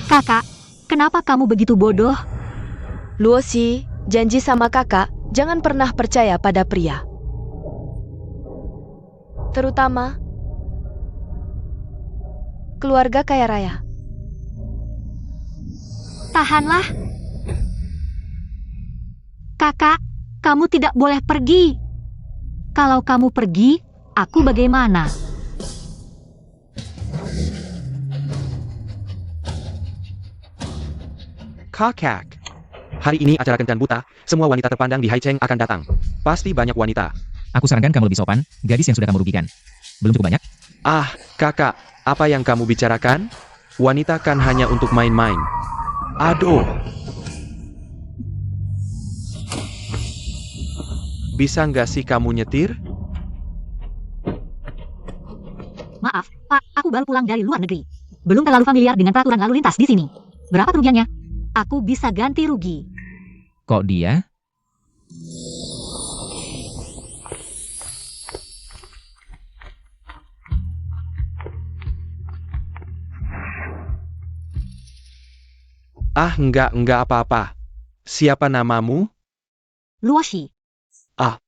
Kakak, kenapa kamu begitu bodoh? Luosi, janji sama kakak, jangan pernah percaya pada pria. Terutama keluarga kaya raya. Tahanlah. Kakak, kamu tidak boleh pergi. Kalau kamu pergi, aku bagaimana? Kakak. Hari ini acara kencan buta, semua wanita terpandang di Haicheng akan datang. Pasti banyak wanita. Aku sarankan kamu lebih sopan, gadis yang sudah kamu rugikan. Belum cukup banyak? Ah, kakak, apa yang kamu bicarakan? Wanita kan hanya untuk main-main. Aduh. Bisa nggak sih kamu nyetir? Maaf, Pak, aku baru pulang dari luar negeri. Belum terlalu familiar dengan peraturan lalu lintas di sini. Berapa kerugiannya? Aku bisa ganti rugi. Kok dia? Ah, enggak apa-apa. Siapa namamu? Luoshi. Ah.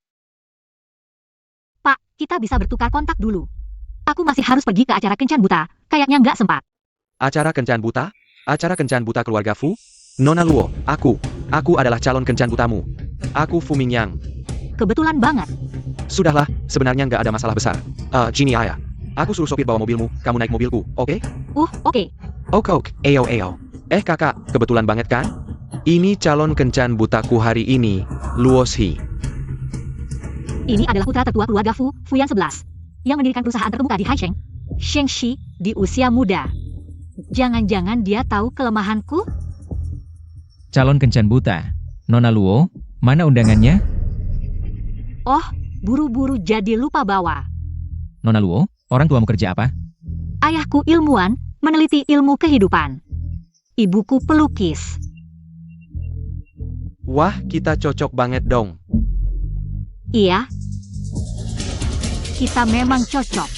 Pak, kita bisa bertukar kontak dulu. Aku masih harus pergi ke acara kencan buta. Kayaknya nggak sempat. Acara kencan buta? Acara kencan buta keluarga Fu? Nona Luo, aku adalah calon kencan butamu. Aku Fu Mingyang. Kebetulan banget. Sudahlah, sebenarnya nggak ada masalah besar. Gini Aya. Aku suruh sopir bawa mobilmu, kamu naik mobilku, oke? Oke. Oke, eyo. Kakak, kebetulan banget kan? Ini calon kencan butaku hari ini, Luoshi. Ini adalah putra tertua keluarga Fu yang 11. Yang mendirikan perusahaan terkemuka di Haicheng. Shengxi, di usia muda. Jangan-jangan dia tahu kelemahanku? Calon kencan buta. Nona Luo, mana undangannya? Oh, buru-buru jadi lupa bawa. Nona Luo, orang tuamu kerja apa? Ayahku ilmuwan, meneliti ilmu kehidupan. Ibuku pelukis. Wah, kita cocok banget dong. Iya. Kita memang cocok.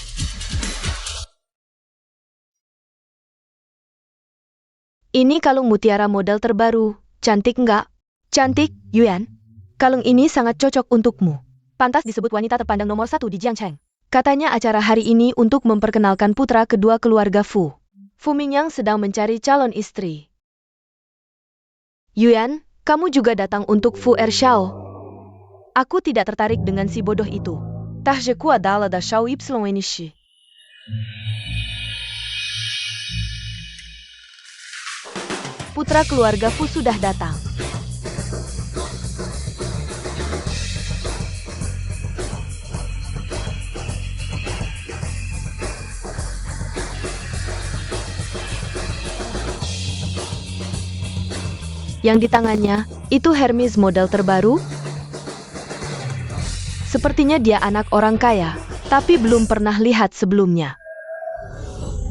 Ini kalung mutiara model terbaru. Cantik nggak? Cantik, Yuan. Kalung ini sangat cocok untukmu. Pantas disebut wanita terpandang nomor 1 di Jiangcheng. Katanya acara hari ini untuk memperkenalkan putra kedua keluarga Fu. Fu Mingyang sedang mencari calon istri. Yuan, kamu juga datang untuk Fu Ershao. Aku tidak tertarik dengan si bodoh itu. Tahjeku adalah da Shao Ypsilon. Putra keluarga Fu sudah datang. Yang di tangannya, itu Hermes model terbaru. Sepertinya dia anak orang kaya, tapi belum pernah lihat sebelumnya.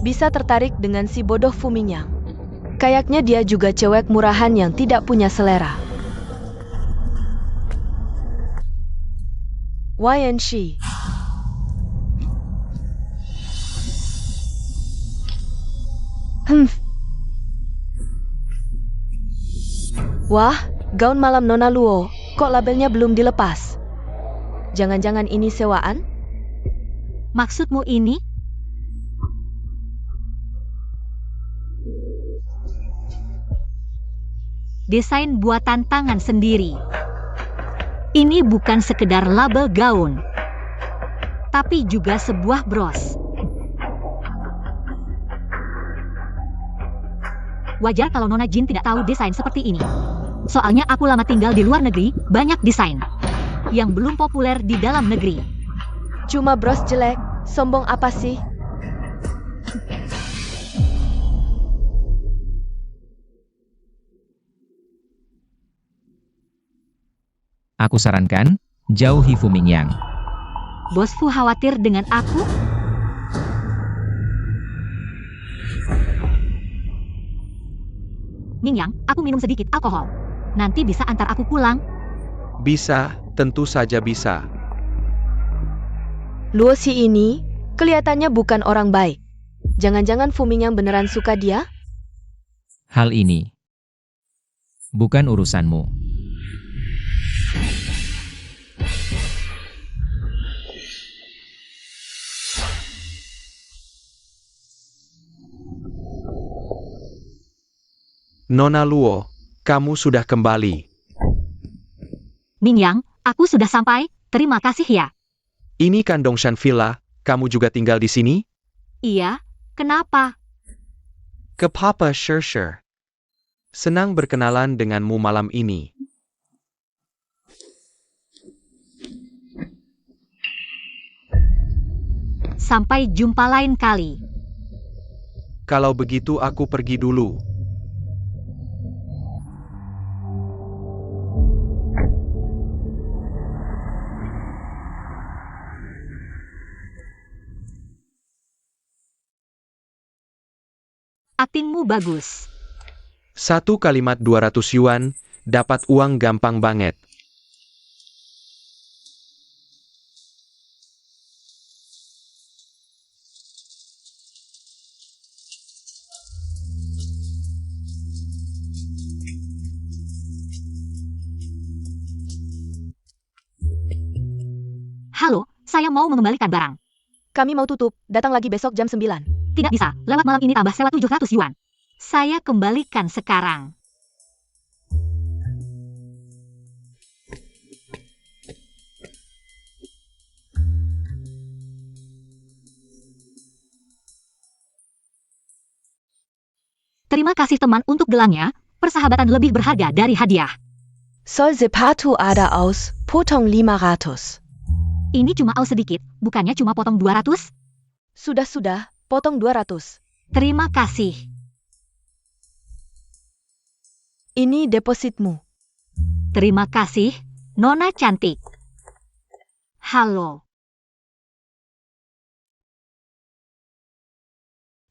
Bisa tertarik dengan si bodoh Fu Mingyang. Kayaknya dia juga cewek murahan yang tidak punya selera. YNC. Wah, gaun malam Nona Luo, kok labelnya belum dilepas? Jangan-jangan ini sewaan? Maksudmu ini? Desain buatan tangan sendiri. Ini bukan sekedar label gaun, tapi juga sebuah bros. Wajar kalau Nona Jin tidak tahu desain seperti ini. Soalnya aku lama tinggal di luar negeri, banyak desain yang belum populer di dalam negeri. Cuma bros jelek, sombong apa sih? Aku sarankan, jauhi Fu Mingyang. Bos Fu khawatir dengan aku? Mingyang, aku minum sedikit alkohol. Nanti bisa antar aku pulang? Bisa, tentu saja bisa. Luoshi ini, kelihatannya bukan orang baik. Jangan-jangan Fu Mingyang beneran suka dia? Hal ini bukan urusanmu. Nona Luo, kamu sudah kembali. Mingyang, aku sudah sampai, terima kasih ya. Ini kan Dongshan Villa, kamu juga tinggal di sini? Iya, kenapa? Ke Papa Sher. Senang berkenalan denganmu malam ini. Sampai jumpa lain kali. Kalau begitu aku pergi dulu. Aktingmu bagus. 1 kalimat 200 yuan, dapat uang gampang banget. Halo, saya mau mengembalikan barang. Kami mau tutup, datang lagi besok jam 9. Tidak bisa, lewat malam ini tambah sewa 700 yuan. Saya kembalikan sekarang. Terima kasih teman untuk gelangnya, persahabatan lebih berharga dari hadiah. Soll sepatu ada aus, potong 500. Ini cuma aus sedikit, bukannya cuma potong 200? Sudah, potong 200. Terima kasih. Ini depositmu. Terima kasih, Nona cantik. Halo.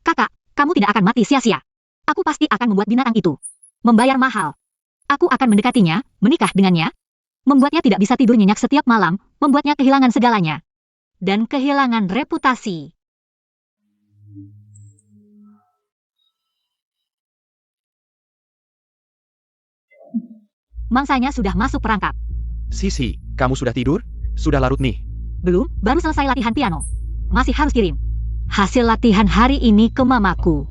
Kakak, kamu tidak akan mati sia-sia. Aku pasti akan membuat binatang itu membayar mahal. Aku akan mendekatinya, menikah dengannya, membuatnya tidak bisa tidur nyenyak setiap malam, membuatnya kehilangan segalanya. Dan kehilangan reputasi. Mangsanya sudah masuk perangkap. Sisi, kamu sudah tidur? Sudah larut nih. Belum, baru selesai latihan piano. Masih harus kirim hasil latihan hari ini ke mamaku.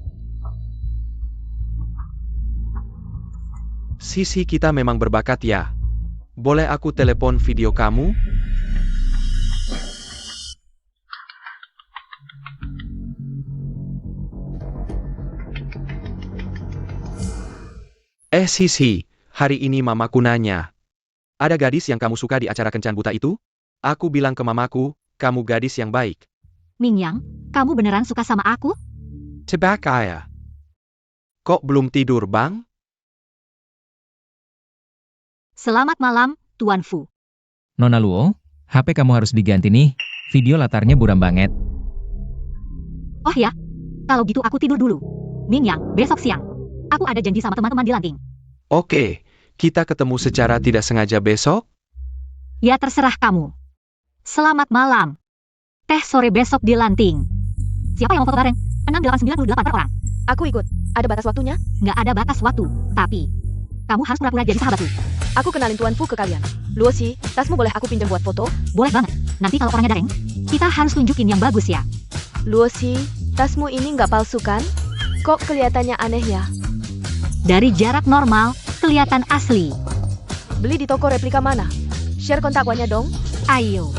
Sisi, kita memang berbakat ya. Boleh aku telepon video kamu? Sisi, hari ini mamaku nanya. Ada gadis yang kamu suka di acara kencan buta itu? Aku bilang ke mamaku, kamu gadis yang baik. Mingyang, kamu beneran suka sama aku? Tebak ya. Kok belum tidur, Bang? Selamat malam, Tuan Fu. Nona Luo, HP kamu harus diganti nih. Video latarnya buram banget. Oh ya, kalau gitu aku tidur dulu. Mingyang, besok siang. Aku ada janji sama teman-teman di Lanting. Oke, kita ketemu secara tidak sengaja besok? Ya terserah kamu. Selamat malam. Teh sore besok di Lanting. Siapa yang mau foto bareng? 6898 per orang. Aku ikut. Ada batas waktunya? Nggak ada batas waktu, tapi kamu harus pura-pura jadi sahabatku. Aku kenalin Tuan Fu ke kalian. Luosi, tasmu boleh aku pinjam buat foto? Boleh banget. Nanti kalau orangnya dareng, kita harus tunjukin yang bagus ya. Luosi, tasmu ini nggak palsu kan? Kok kelihatannya aneh ya? Dari jarak normal, kelihatan asli. Beli di toko replika mana? Share kontak WA-nya dong. Ayo.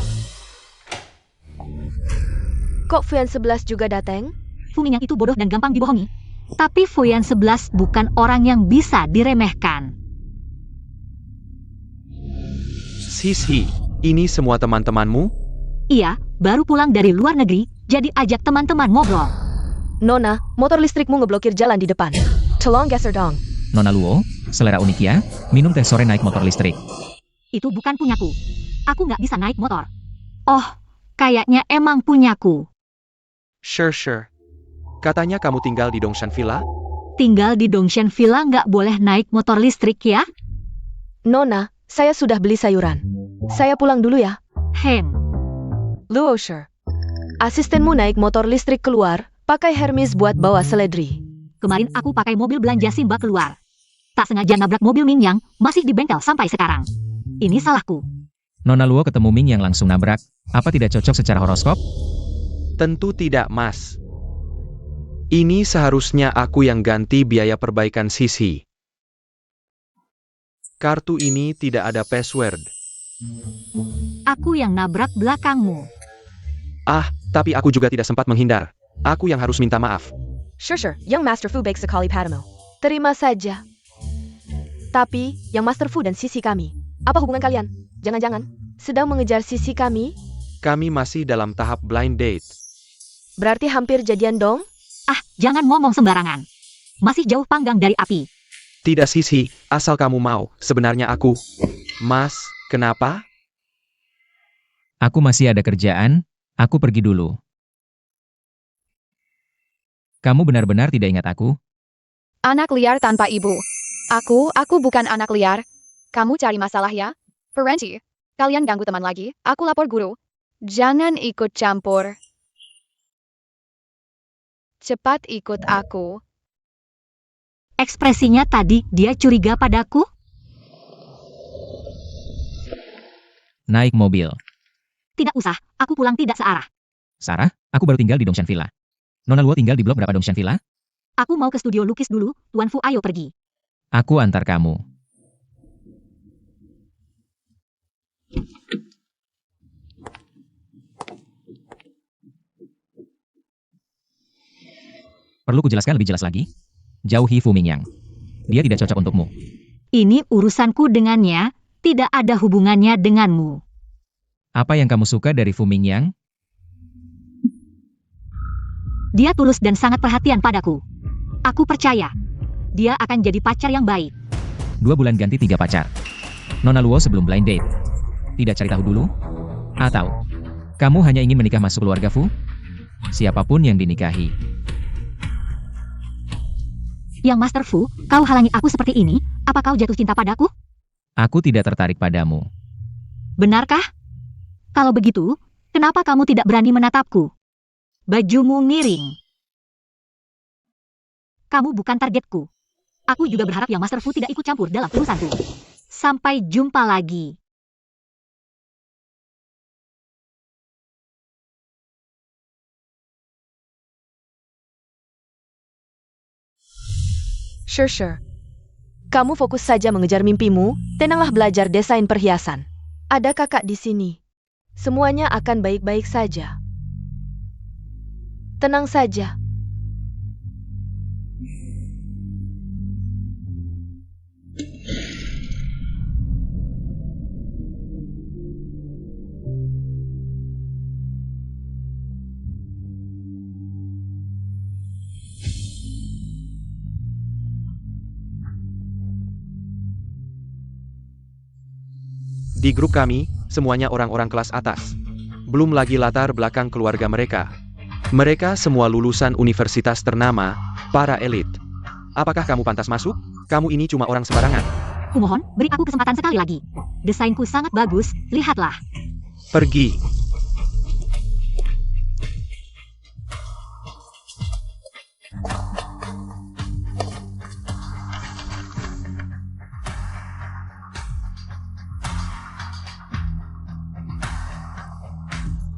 Kok Fuyan 11 juga datang? Fu Mingyang itu bodoh dan gampang dibohongi. Tapi Fuyan 11 bukan orang yang bisa diremehkan. Sisi, ini semua teman-temanmu? Iya, baru pulang dari luar negeri, jadi ajak teman-teman ngobrol. Nona, motor listrikmu ngeblokir jalan di depan. Tolong geser dong. Nona Luo, selera unik ya. Minum teh sore naik motor listrik. Itu bukan punyaku. Aku nggak bisa naik motor. Oh, kayaknya emang punyaku. Sure. Katanya kamu tinggal di Dongshan Villa? Tinggal di Dongshan Villa nggak boleh naik motor listrik ya? Nona, saya sudah beli sayuran. Saya pulang dulu ya. Luo. Asistenmu naik motor listrik keluar, pakai Hermes buat bawa seledri. Kemarin aku pakai mobil belanja Simba keluar. Tak sengaja nabrak mobil Ming Yang, masih di bengkel sampai sekarang. Ini salahku. Nona Luo ketemu Ming yang langsung nabrak. Apa tidak cocok secara horoskop? Tentu tidak, Mas. Ini seharusnya aku yang ganti biaya perbaikan Sisi. Kartu ini tidak ada password. Aku yang nabrak belakangmu. Ah, tapi aku juga tidak sempat menghindar. Aku yang harus minta maaf. Sure, yang Master Fu baik sekali padamu. Terima saja. Tapi, yang Master Fu dan Sisi kami, apa hubungan kalian? Jangan-jangan, sedang mengejar Sisi kami? Kami masih dalam tahap blind date. Berarti hampir jadian dong? Ah, jangan ngomong sembarangan. Masih jauh panggang dari api. Tidak Sisi, asal kamu mau. Sebenarnya aku... Mas, kenapa? Aku masih ada kerjaan, aku pergi dulu. Kamu benar-benar tidak ingat aku? Anak liar tanpa ibu. Aku bukan anak liar. Kamu cari masalah ya? Parenti, kalian ganggu teman lagi, aku lapor guru. Jangan ikut campur. Cepat ikut aku. Ekspresinya tadi dia curiga padaku? Naik mobil. Tidak usah, aku pulang tidak searah. Sarah, aku baru tinggal di Dongshan Villa. Nona Luo tinggal di blok berapa Dongshan Villa? Aku mau ke studio lukis dulu, Tuan Fu ayo pergi. Aku antar kamu. Perlu kujelaskan lebih jelas lagi? Jauhi Fu Mingyang. Dia tidak cocok untukmu. Ini urusanku dengannya, tidak ada hubungannya denganmu. Apa yang kamu suka dari Fu Mingyang? Dia tulus dan sangat perhatian padaku. Aku percaya, dia akan jadi pacar yang baik. 2 bulan ganti 3 pacar. Nona Luo sebelum blind date. Tidak cari tahu dulu? Atau, kamu hanya ingin menikah masuk keluarga Fu? Siapapun yang dinikahi. Yang Master Fu, kau halangi aku seperti ini, apa kau jatuh cinta padaku? Aku tidak tertarik padamu. Benarkah? Kalau begitu, kenapa kamu tidak berani menatapku? Bajumu miring. Kamu bukan targetku. Aku juga berharap yang Master Fu tidak ikut campur dalam urusanku. Sampai jumpa lagi. Sure. Kamu fokus saja mengejar mimpimu, tenanglah belajar desain perhiasan. Ada kakak di sini. Semuanya akan baik-baik saja. Tenang saja. Di grup kami, semuanya orang-orang kelas atas. Belum lagi latar belakang keluarga mereka. Mereka semua lulusan universitas ternama, para elit. Apakah kamu pantas masuk? Kamu ini cuma orang sembarangan. Kumohon, beri aku kesempatan sekali lagi. Desainku sangat bagus, lihatlah. Pergi.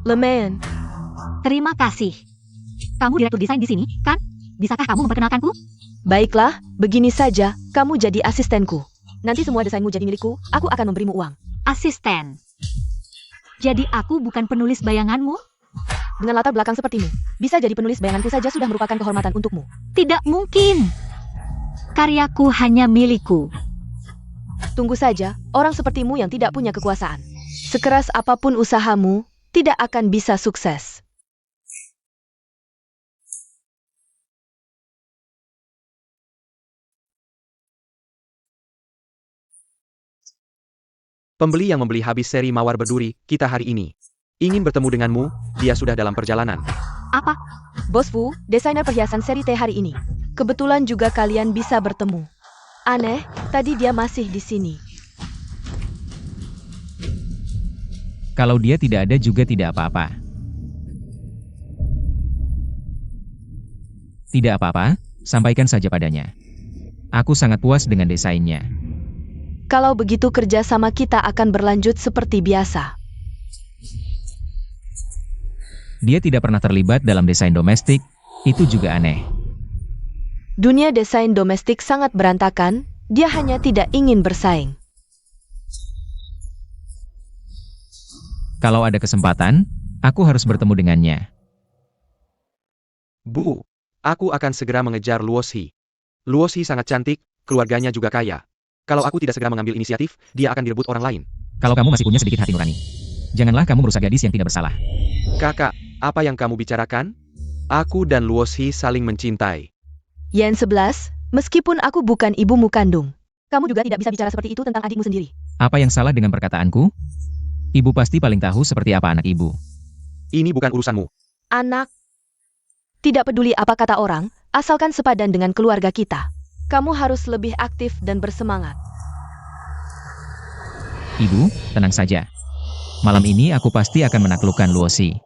Leman, Terima kasih. Kamu direktur desain di sini, kan? Bisakah kamu memperkenalkanku? baiklah, begini saja, kamu jadi asistenku. Nanti semua desainmu jadi milikku, aku akan memberimu uang. Asisten. Jadi aku bukan penulis bayanganmu? Dengan latar belakang sepertimu, bisa jadi penulis bayanganku saja sudah merupakan kehormatan untukmu. Tidak mungkin. Karyaku hanya milikku. Tunggu saja, orang sepertimu yang tidak punya kekuasaan. Sekeras apapun usahamu, tidak akan bisa sukses. Pembeli yang membeli habis seri Mawar Berduri kita hari ini. Ingin bertemu denganmu, dia sudah dalam perjalanan. Apa? Bos Fu, desainer perhiasan seri T hari ini. Kebetulan juga kalian bisa bertemu. Aneh, tadi dia masih di sini. Kalau dia tidak ada juga tidak apa-apa. Tidak apa-apa, Sampaikan saja padanya. Aku sangat puas dengan desainnya. Kalau begitu kerja sama kita akan berlanjut seperti biasa. Dia tidak pernah terlibat dalam desain domestik, itu juga aneh. Dunia desain domestik sangat berantakan, dia hanya tidak ingin bersaing. Kalau ada kesempatan, aku harus bertemu dengannya. Bu, aku akan segera mengejar Luoshi. Luoshi sangat cantik, keluarganya juga kaya. Kalau aku tidak segera mengambil inisiatif, dia akan direbut orang lain. Kalau kamu masih punya sedikit hati nurani, janganlah kamu merusak gadis yang tidak bersalah. Kakak, apa yang kamu bicarakan? Aku dan Luoshi saling mencintai. Yen 11, meskipun aku bukan ibumu kandung, kamu juga tidak bisa bicara seperti itu tentang adikmu sendiri. Apa yang salah dengan perkataanku? Ibu pasti paling tahu seperti apa anak ibu. Ini bukan urusanmu. Anak, tidak peduli apa kata orang, asalkan sepadan dengan keluarga kita. Kamu harus lebih aktif dan bersemangat. Ibu, tenang saja. Malam ini aku pasti akan menaklukkan Luoshi.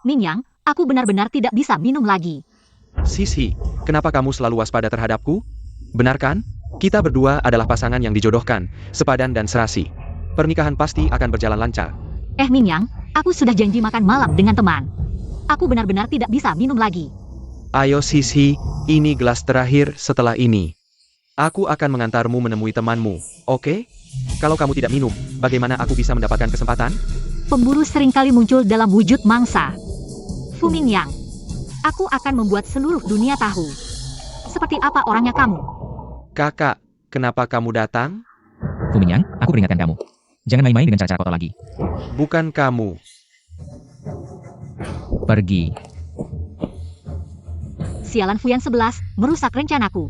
Mingyang, aku benar-benar tidak bisa minum lagi. Sisi, kenapa kamu selalu waspada terhadapku? Benar kan? Kita berdua adalah pasangan yang dijodohkan, sepadan dan serasi. Pernikahan pasti akan berjalan lancar. Mingyang, aku sudah janji makan malam dengan teman. Aku benar-benar tidak bisa minum lagi. Ayo Sisi, ini gelas terakhir setelah ini. Aku akan mengantarmu menemui temanmu, oke? Kalau kamu tidak minum, bagaimana aku bisa mendapatkan kesempatan? Pemburu seringkali muncul dalam wujud mangsa. Fu Mingyang, aku akan membuat seluruh dunia tahu. Seperti apa orangnya kamu? Kakak, kenapa kamu datang? Fu Mingyang, aku peringatkan kamu. Jangan main-main dengan cara-cara kotor lagi. Bukan kamu. Pergi. Sialan Fuyan 11, merusak rencanaku.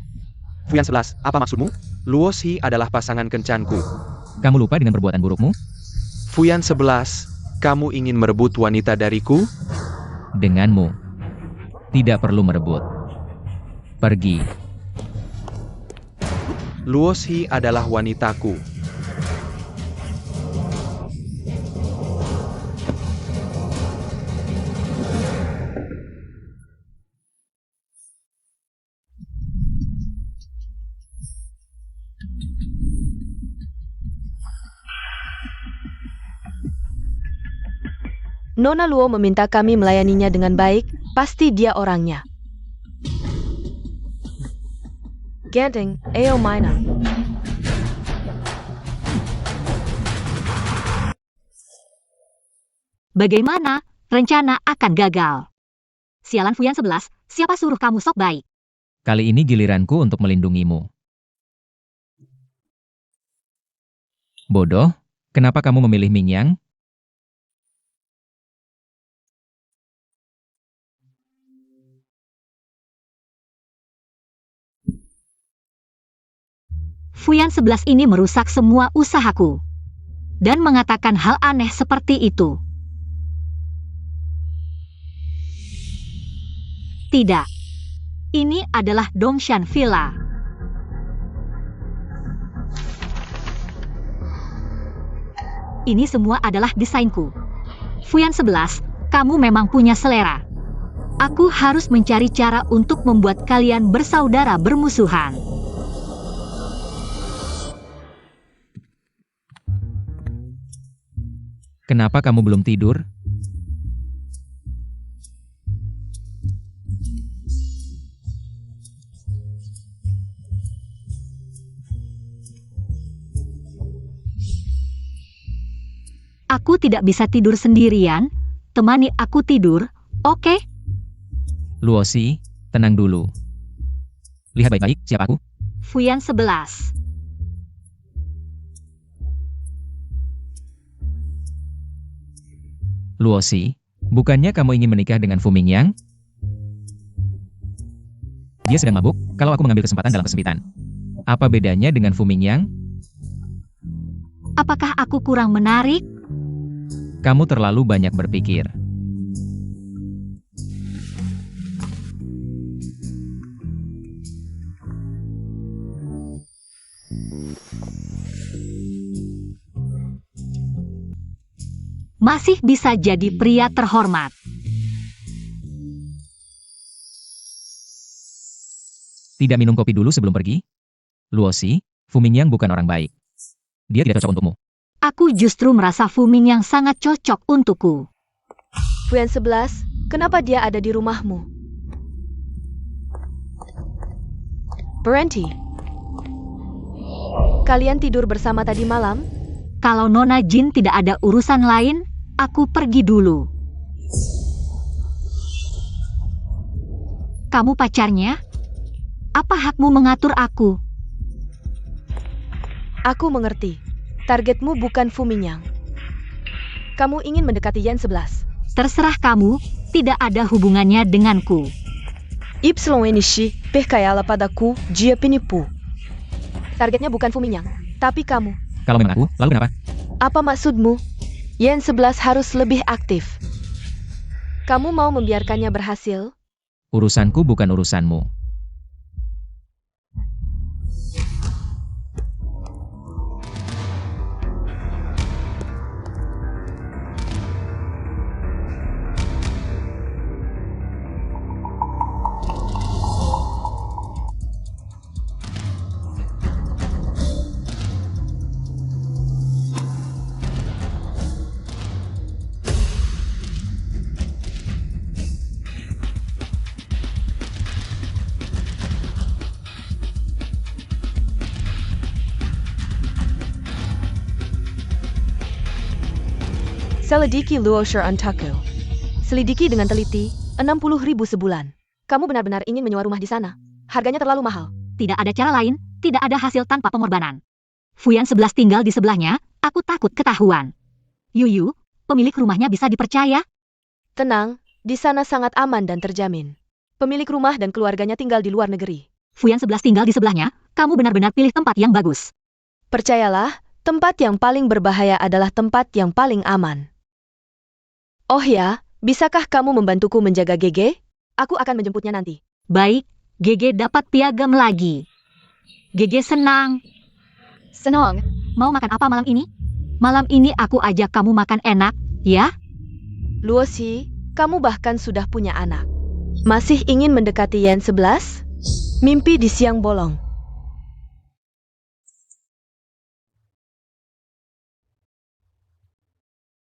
Fuyan 11, apa maksudmu? Luoshi adalah pasangan kencanku. Kamu lupa dengan perbuatan burukmu? Fuyan 11, kamu ingin merebut wanita dariku? Denganmu. Tidak perlu merebut. Pergi. Luoshi adalah wanitaku. Nona Luo meminta kami melayaninya dengan baik, pasti dia orangnya. Genting, Ayo Mina. Bagaimana? Rencana akan gagal. Sialan Fuyan 11, siapa suruh kamu sok baik? Kali ini giliranku untuk melindungimu. Bodoh, kenapa kamu memilih Mingyang? Fuyan 11 ini merusak semua usahaku. Dan mengatakan hal aneh seperti itu. Tidak. Ini adalah Dongshan Villa. Ini semua adalah desainku. Fuyan 11, kamu memang punya selera. Aku harus mencari cara untuk membuat kalian bersaudara bermusuhan. Kenapa kamu belum tidur? Aku tidak bisa tidur sendirian. Temani aku tidur, oke? Luoshi, tenang dulu. Lihat baik-baik siapa aku. Fuyan 11. Luoshi, bukannya kamu ingin menikah dengan Fu Mingyang? Dia sedang mabuk, kalau aku mengambil kesempatan dalam kesempitan. Apa bedanya dengan Fu Mingyang? Apakah aku kurang menarik? Kamu terlalu banyak berpikir. Masih bisa jadi pria terhormat. Tidak minum kopi dulu sebelum pergi? Luosi, Fu Mingyang bukan orang baik. Dia tidak cocok untukmu. Aku justru merasa Fu Mingyang sangat cocok untukku. Fuyan 11, kenapa dia ada di rumahmu? Berhenti. Kalian tidur bersama tadi malam? Kalau Nona Jin tidak ada urusan lain, aku pergi dulu. Kamu pacarnya? Apa hakmu mengatur aku? Aku mengerti. Targetmu bukan Fu Mingyang. Kamu ingin mendekati Yan 11. Terserah kamu, tidak ada hubungannya denganku. Ypsilon Enishi, percaya padaku, dia penipu. Targetnya bukan Fu Mingyang, tapi kamu. Kalau memang aku, lalu kenapa? Apa maksudmu? Yan 11 harus lebih aktif. Kamu mau membiarkannya berhasil? Urusanku bukan urusanmu. Selidiki Luosher Antaku. Selidiki dengan teliti, 60.000 sebulan. Kamu benar-benar ingin menyewa rumah di sana. Harganya terlalu mahal. Tidak ada cara lain, tidak ada hasil tanpa pengorbanan. Fuyan 11 tinggal di sebelahnya, aku takut ketahuan. Yuyu, pemilik rumahnya bisa dipercaya? Tenang, di sana sangat aman dan terjamin. Pemilik rumah dan keluarganya tinggal di luar negeri. Fuyan 11 tinggal di sebelahnya, kamu benar-benar pilih tempat yang bagus. Percayalah, tempat yang paling berbahaya adalah tempat yang paling aman. Oh ya, bisakah kamu membantuku menjaga GG? Aku akan menjemputnya nanti. Baik, GG dapat piagam lagi. GG senang. Senang. Mau makan apa malam ini? Malam ini aku ajak kamu makan enak, ya? Luosi, kamu bahkan sudah punya anak. Masih ingin mendekati Yan 11? Mimpi di siang bolong.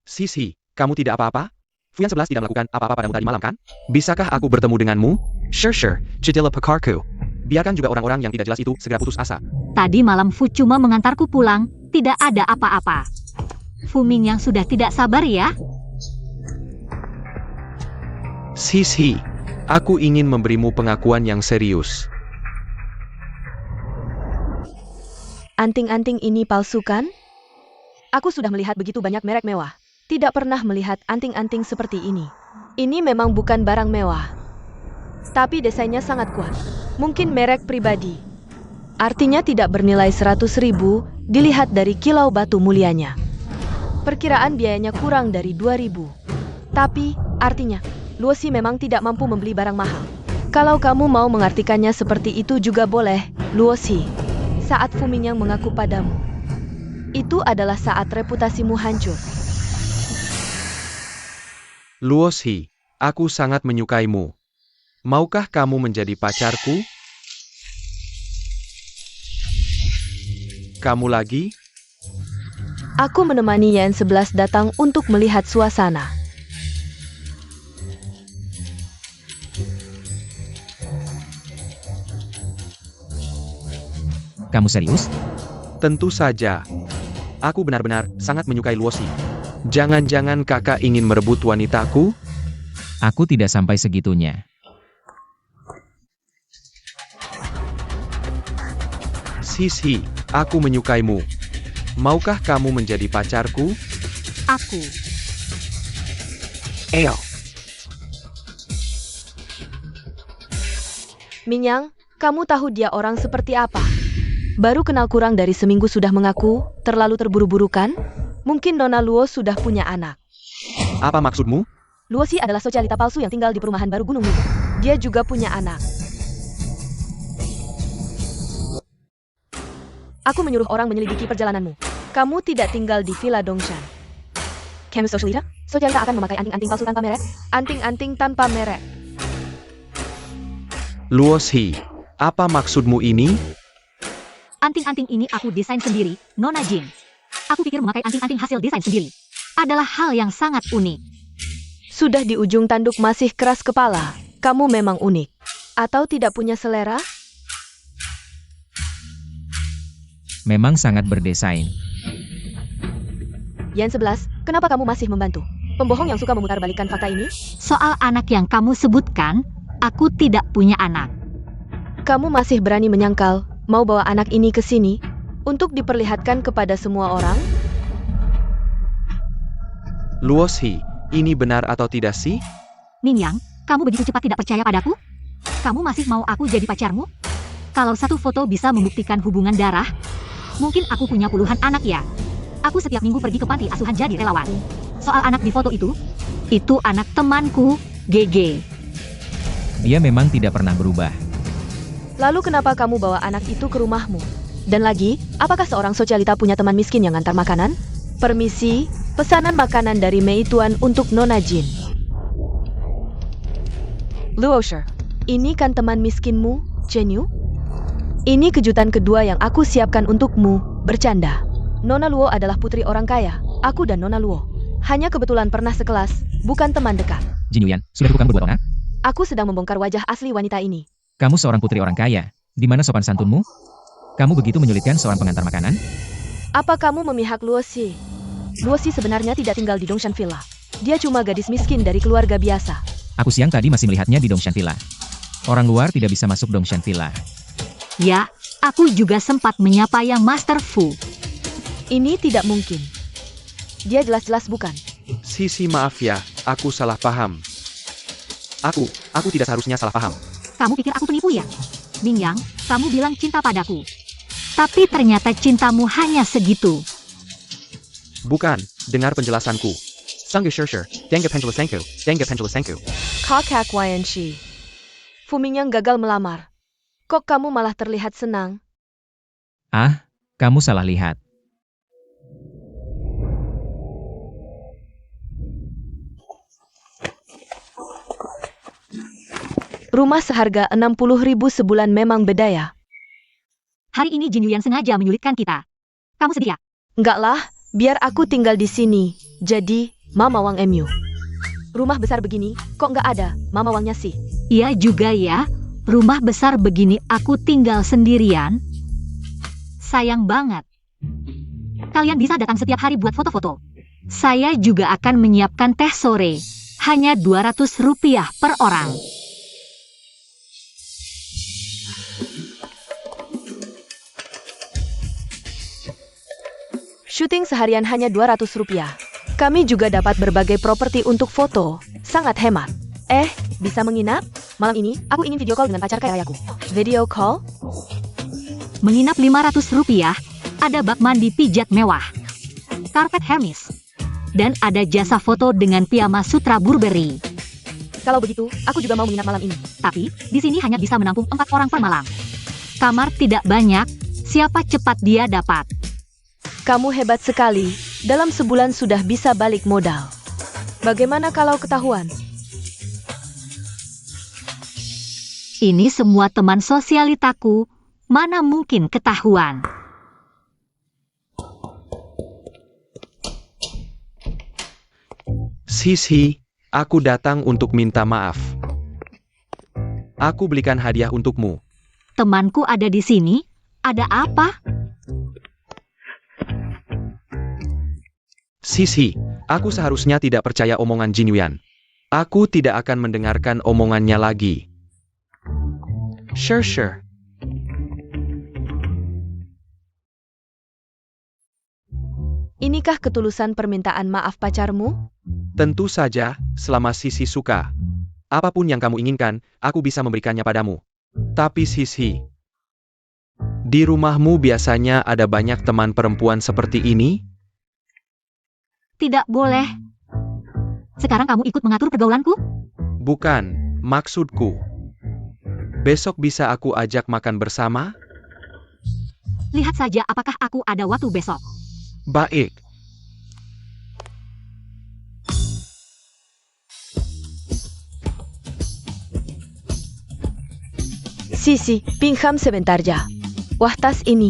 Sisi, kamu tidak apa-apa? Fuyan 11 tidak melakukan apa-apa padamu tadi malam kan? Bisakah aku bertemu denganmu? Sure, jadilah pekarku. Biarkan juga orang-orang yang tidak jelas itu segera putus asa. Tadi malam Fu cuma mengantarku pulang, tidak ada apa-apa. Fu Mingyang sudah tidak sabar ya? Sisi, aku ingin memberimu pengakuan yang serius. Anting-anting ini palsu kan? Aku sudah melihat begitu banyak merek mewah. Tidak pernah melihat anting-anting seperti ini. Ini memang bukan barang mewah. Tapi desainnya sangat kuat. Mungkin merek pribadi. Artinya tidak bernilai 100.000 dilihat dari kilau batu mulianya. Perkiraan biayanya kurang dari 2.000. Tapi, artinya, Luosi memang tidak mampu membeli barang mahal. Kalau kamu mau mengartikannya seperti itu juga boleh, Luosi. Saat Fu Mingyang mengaku padamu, itu adalah saat reputasimu hancur. Luosi, aku sangat menyukaimu. Maukah kamu menjadi pacarku? Kamu lagi? Aku menemani Yan 11 datang untuk melihat suasana. Kamu serius? Tentu saja. Aku benar-benar sangat menyukai Luosi. Jangan-jangan kakak ingin merebut wanitaku? Aku tidak sampai segitunya. Sisi, aku menyukaimu. Maukah kamu menjadi pacarku? Aku. Eyo. Mingyang, kamu tahu dia orang seperti apa? Baru kenal kurang dari seminggu sudah mengaku, terlalu terburu-buru kan? Mungkin Nona Luo sudah punya anak. Apa maksudmu? Luosi adalah sosialita palsu yang tinggal di perumahan baru Gunung Minggu. Dia juga punya anak. Aku menyuruh orang menyelidiki perjalananmu. Kamu tidak tinggal di Villa Dongshan. Kamu sosialita? Sosialita akan memakai anting-anting palsu tanpa merek? Anting-anting tanpa merek. Luosi, Apa maksudmu ini? Anting-anting ini aku desain sendiri, Nona Jin. Aku pikir memakai anting-anting hasil desain sendiri adalah hal yang sangat unik. Sudah di ujung tanduk masih keras kepala. Kamu memang unik. Atau tidak punya selera? Memang sangat berdesain. Yan 11, kenapa kamu masih membantu? Pembohong yang suka memutarbalikkan fakta ini? Soal anak yang kamu sebutkan, aku tidak punya anak. Kamu masih berani menyangkal mau bawa anak ini ke sini untuk diperlihatkan kepada semua orang? Luoshi, ini benar atau tidak sih? Mingyang, kamu begitu cepat tidak percaya padaku? Kamu masih mau aku jadi pacarmu? Kalau satu foto bisa membuktikan hubungan darah, mungkin aku punya puluhan anak ya. Aku setiap minggu pergi ke panti asuhan jadi relawan. Soal anak di foto itu anak temanku, GG. Dia memang tidak pernah berubah. Lalu kenapa kamu bawa anak itu ke rumahmu? Dan lagi, apakah seorang sosialita punya teman miskin yang antar makanan? Permisi, pesanan makanan dari Mei Tuan untuk Nona Jin. Luosher, ini kan teman miskinmu, Chen Yu? Ini kejutan kedua yang aku siapkan untukmu, bercanda. Nona Luo adalah putri orang kaya, aku dan Nona Luo hanya kebetulan pernah sekelas, bukan teman dekat. Jin Yuyan, sudah kamu berbuat onak? Aku sedang membongkar wajah asli wanita ini. Kamu seorang putri orang kaya. Di mana sopan santunmu? Kamu begitu menyulitkan seorang pengantar makanan? Apa kamu memihak Luoshi? Luoshi sebenarnya tidak tinggal di Dongshan Villa. Dia cuma gadis miskin dari keluarga biasa. Aku siang tadi masih melihatnya di Dongshan Villa. Orang luar tidak bisa masuk Dongshan Villa. Ya, aku juga sempat menyapa yang Master Fu. Ini tidak mungkin. Dia jelas-jelas bukan. Sisi maaf ya, aku salah paham. Aku tidak seharusnya salah paham. Kamu pikir aku penipu ya? Mingyang, kamu bilang cinta padaku. Tapi ternyata cintamu hanya segitu. Bukan, dengar penjelasanku. Sangge Shir, Denge Penjelasanku. Kakak Wayanshi. Fuming yang gagal melamar. Kok kamu malah terlihat senang? Ah, kamu salah lihat. Rumah seharga 60.000 sebulan memang beda. Hari ini Jin Yuyan sengaja menyulitkan kita. Kamu sedih ya? Enggak lah, biar aku tinggal di sini. Jadi, Mama Wang MU. Rumah besar begini, kok nggak ada Mama Wangnya sih? Iya juga ya, rumah besar begini aku tinggal sendirian. Sayang banget. Kalian bisa datang setiap hari buat foto-foto. Saya juga akan menyiapkan teh sore. Hanya 200 rupiah per orang. Syuting seharian hanya 200 rupiah. Kami juga dapat berbagai properti untuk foto. Sangat hemat. Bisa menginap? Malam ini, aku ingin video call dengan pacar kayaku. Video call? Menginap 500 rupiah, ada bak mandi pijat mewah, karpet Hermes, dan ada jasa foto dengan piyama sutra Burberry. Kalau begitu, aku juga mau menginap malam ini. Tapi, di sini hanya bisa menampung 4 orang per malam. Kamar tidak banyak, siapa cepat dia dapat. Kamu hebat sekali. Dalam sebulan sudah bisa balik modal. Bagaimana kalau ketahuan? Ini semua teman sosialitaku, mana mungkin ketahuan. Sisi, aku datang untuk minta maaf. Aku belikan hadiah untukmu. Temanku ada di sini, ada apa? Sisi, aku seharusnya tidak percaya omongan Jin Yuyan. Aku tidak akan mendengarkan omongannya lagi. Sure. Inikah ketulusan permintaan maaf pacarmu? Tentu saja, selama Sisi suka. Apapun yang kamu inginkan, aku bisa memberikannya padamu. Tapi Sisi, di rumahmu biasanya ada banyak teman perempuan seperti ini? Tidak boleh. Sekarang kamu ikut mengatur pergaulanku? Bukan, maksudku. Besok bisa aku ajak makan bersama? Lihat saja apakah aku ada waktu besok. Baik. Sisi, pinjam sebentar ya. Wah, tas ini.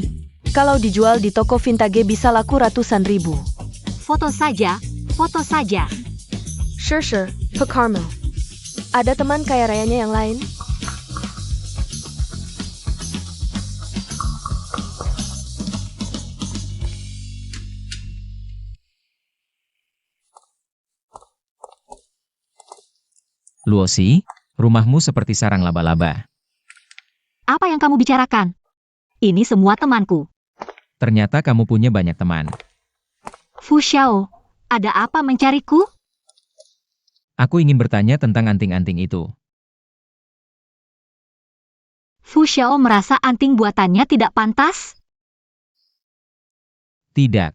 Kalau dijual di toko vintage bisa laku ratusan ribu. Foto saja, foto saja. Sure, Pak Carmel. Ada teman kaya rayanya yang lain? Luosi, rumahmu seperti sarang laba-laba. Apa yang kamu bicarakan? Ini semua temanku. Ternyata kamu punya banyak teman. Fu Xiao, ada apa mencariku? Aku ingin bertanya tentang anting-anting itu. Fu Xiao merasa anting buatannya tidak pantas? Tidak.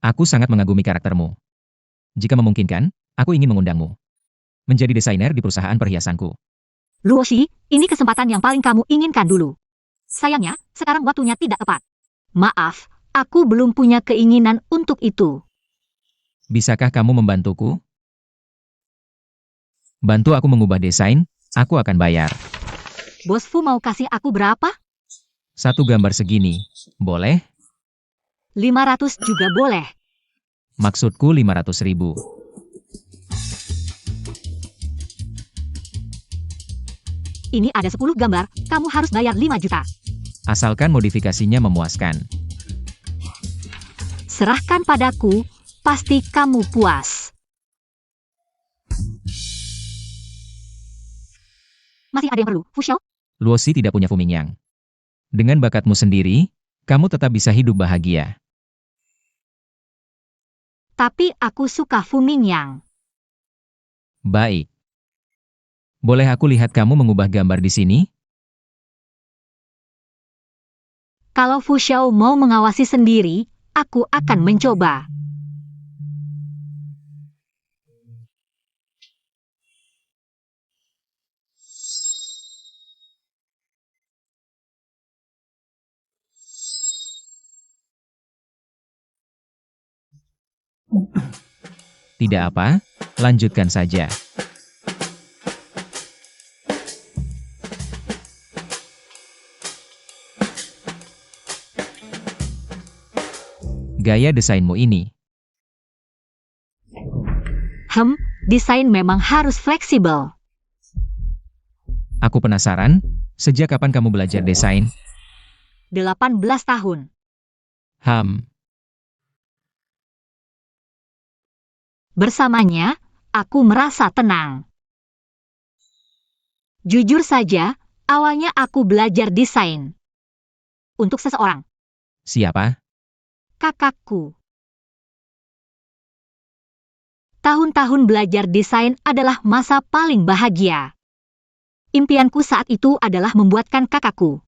Aku sangat mengagumi karaktermu. Jika memungkinkan, aku ingin mengundangmu menjadi desainer di perusahaan perhiasanku. Luosi, ini kesempatan yang paling kamu inginkan dulu. Sayangnya, sekarang waktunya tidak tepat. Maaf, aku belum punya keinginan untuk itu. Bisakah kamu membantuku? Bantu aku mengubah desain, aku akan bayar. Bos Fu mau kasih aku berapa? Satu gambar segini, boleh? 500 juga boleh. Maksudku 500.000. Ini ada 10 gambar, kamu harus bayar 5 juta. Asalkan modifikasinya memuaskan. Serahkan padaku, pasti kamu puas. Masih ada yang perlu, Fu Xiao? Luosi tidak punya Fumingyang. Dengan bakatmu sendiri, kamu tetap bisa hidup bahagia. Tapi aku suka Fu Mingyang. Baik. Boleh aku lihat kamu mengubah gambar di sini? Kalau Fu Xiao mau mengawasi sendiri, aku akan mencoba. Tidak apa, lanjutkan saja. Gaya desainmu ini. Desain memang harus fleksibel. Aku penasaran, sejak kapan kamu belajar desain? 18 tahun. Bersamanya, aku merasa tenang. Jujur saja, awalnya aku belajar desain. Untuk seseorang. Siapa? Kakakku. Tahun-tahun belajar desain adalah masa paling bahagia. Impianku saat itu adalah membuatkan kakakku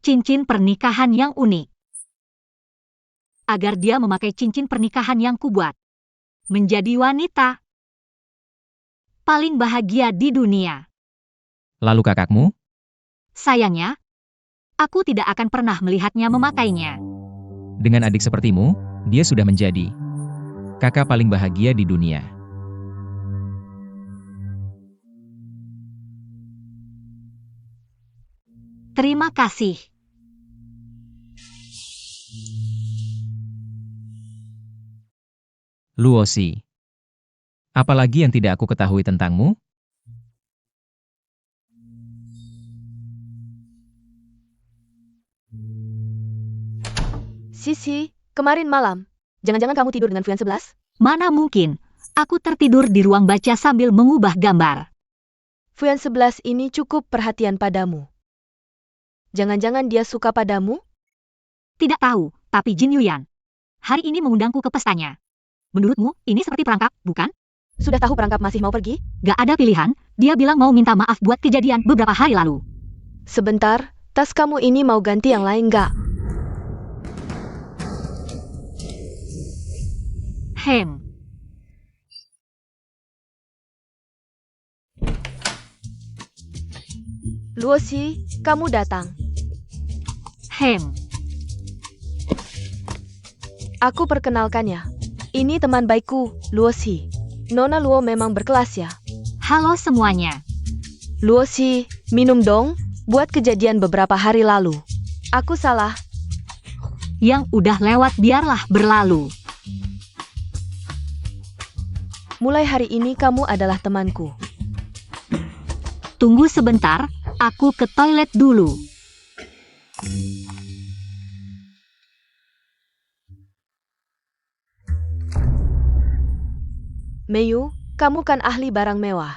cincin pernikahan yang unik. Agar dia memakai cincin pernikahan yang kubuat. Menjadi wanita paling bahagia di dunia. Lalu kakakmu? Sayangnya, aku tidak akan pernah melihatnya memakainya. Dengan adik sepertimu, dia sudah menjadi kakak paling bahagia di dunia. Terima kasih. Luosi. Apalagi yang tidak aku ketahui tentangmu? Sisi, kemarin malam. Jangan-jangan kamu tidur dengan Fuyan 11? Mana mungkin, aku tertidur di ruang baca sambil mengubah gambar. Fuyan 11 ini cukup perhatian padamu. Jangan-jangan dia suka padamu? Tidak tahu, tapi Jin Yuyan hari ini mengundangku ke pestanya. Menurutmu, ini seperti perangkap, bukan? Sudah tahu perangkap masih mau pergi? Gak ada pilihan, dia bilang mau minta maaf buat kejadian beberapa hari lalu. Sebentar, tas kamu ini mau ganti yang lain gak? Luosi, kamu datang. Aku perkenalkan ya. Ini teman baikku, Luosi. Nona Luo memang berkelas ya. Halo semuanya. Luosi, minum dong. Buat kejadian beberapa hari lalu. Aku salah. Yang udah lewat biarlah berlalu. Mulai hari ini kamu adalah temanku. Tunggu sebentar, aku ke toilet dulu. Meyu, kamu kan ahli barang mewah.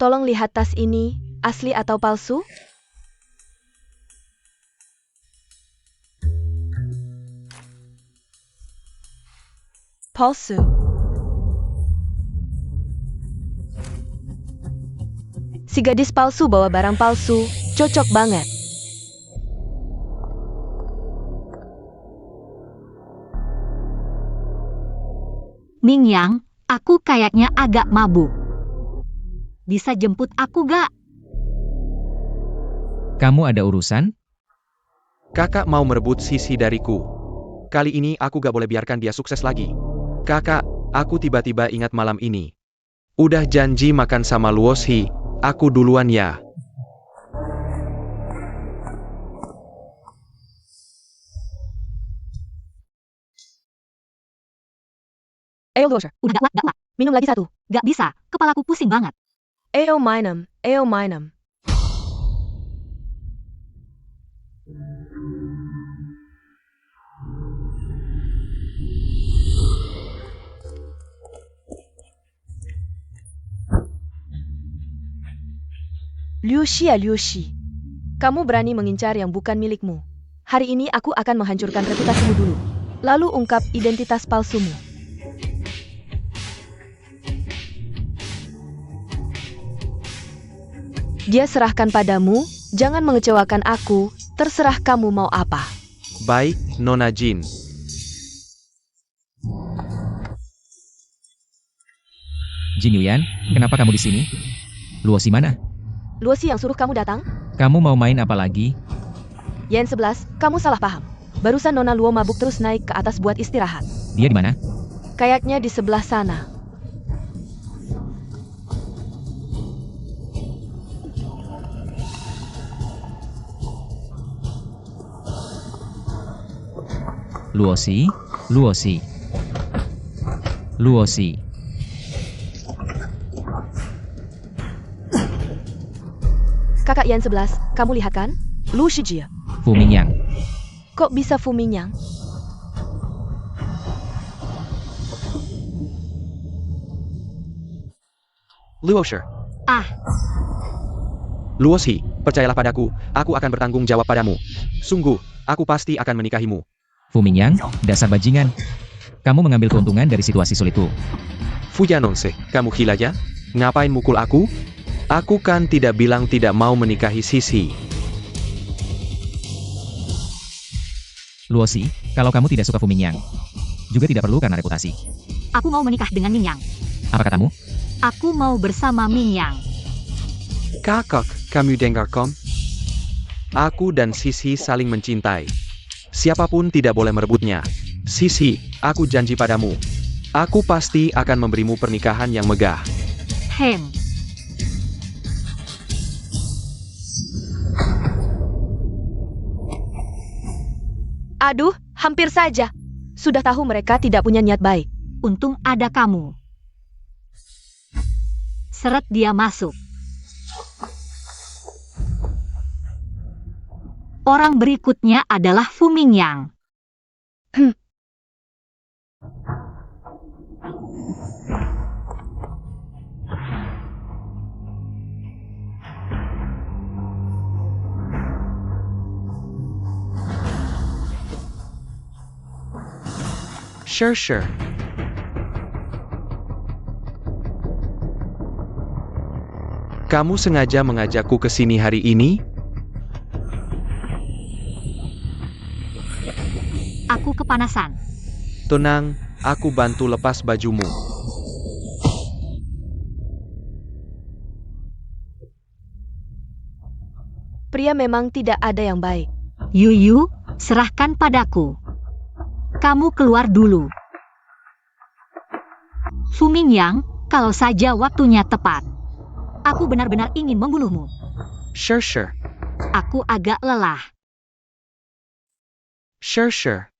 Tolong lihat tas ini, asli atau palsu? Palsu. Si gadis palsu bawa barang palsu, cocok banget. Mingyang, aku kayaknya agak mabuk. Bisa jemput aku gak? Kamu ada urusan? Kakak mau merebut Sisi dariku. Kali ini aku gak boleh biarkan dia sukses lagi. Kakak, aku tiba-tiba ingat malam ini. Udah janji makan sama Luoshi. Aku duluan ya. Ayo Luosher, Udah gak kuat. minum lagi satu. Gak bisa, kepalaku pusing banget. Ayo minum, ayo minum. Liushi ya Liushi. Kamu berani mengincar yang bukan milikmu. Hari ini aku akan menghancurkan reputasimu dulu. Lalu ungkap identitas palsumu. Dia serahkan padamu, jangan mengecewakan aku, terserah kamu mau apa. Baik, Nona Jin. Jin Yuyan, kenapa kamu di sini? Luoshi mana? Luoshi yang suruh kamu datang? Kamu mau main apa lagi? Yen 11, kamu salah paham. Barusan Nona Luo mabuk terus naik ke atas buat istirahat. Dia di mana? Kayaknya di sebelah sana. Luoshi, Luoshi. Luoshi. Kakak Yen 11, kamu lihat kan? Lu Shijie. Fu Mingyang. Kok bisa Fu Mingyang? Luosher. Ah, Luoshi, percayalah padaku, aku akan bertanggung jawab padamu. Sungguh, aku pasti akan menikahimu. Fu Mingyang, dasar bajingan. Kamu mengambil keuntungan dari situasi sulitku. Fujanonse, kamu gila ya? Ngapain mukul aku? Aku kan tidak bilang tidak mau menikahi Sisi. Luoshi, kalau kamu tidak suka Fu Mingyang, juga tidak perlu karena reputasi. aku mau menikah dengan Mingyang. Apa katamu? Aku mau bersama Mingyang. Kakak, kamu dengar kom? Aku dan Sisi saling mencintai. Siapapun tidak boleh merebutnya. Sisi, aku janji padamu. Aku pasti akan memberimu pernikahan yang megah. Hem. Aduh, hampir saja. Sudah tahu mereka tidak punya niat baik. Untung ada kamu. Seret dia masuk. Orang berikutnya adalah Fu Mingyang. Sure. Kamu sengaja mengajakku ke sini hari ini? Aku kepanasan. Tenang, aku bantu lepas bajumu. Pria memang tidak ada yang baik. Yuyu, serahkan padaku. Kamu keluar dulu. Fu Mingyang, kalau saja waktunya tepat. Aku benar-benar ingin membunuhmu. Sure. Aku agak lelah. Sure.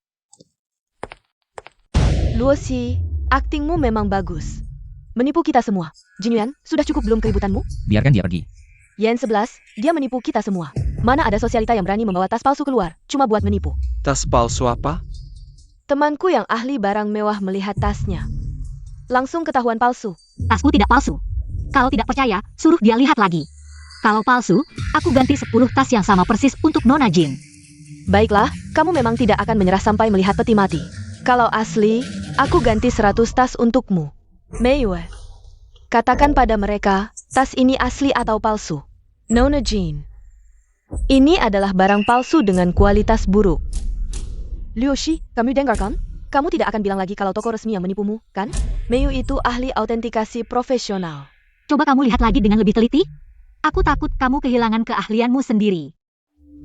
Luosi, aktingmu memang bagus. Menipu kita semua. Jinyuan, sudah cukup belum keributanmu? Biarkan dia pergi. Yen 11, dia menipu kita semua. Mana ada sosialita yang berani membawa tas palsu keluar, cuma buat menipu. Tas palsu apa? Temanku yang ahli barang mewah melihat tasnya. Langsung ketahuan palsu. Tasku tidak palsu. Kalau tidak percaya, suruh dia lihat lagi. Kalau palsu, aku ganti 10 tas yang sama persis untuk Nona Jin. Baiklah, kamu memang tidak akan menyerah sampai melihat peti mati. Kalau asli, aku ganti 100 tas untukmu. Meiyue, katakan pada mereka, tas ini asli atau palsu. Nona Jin, ini adalah barang palsu dengan kualitas buruk. Liushi, kamu dengarkan? Kamu tidak akan bilang lagi kalau toko resmi yang menipumu, kan? Meiyu itu ahli autentikasi profesional. Coba kamu lihat lagi dengan lebih teliti. Aku takut kamu kehilangan keahlianmu sendiri.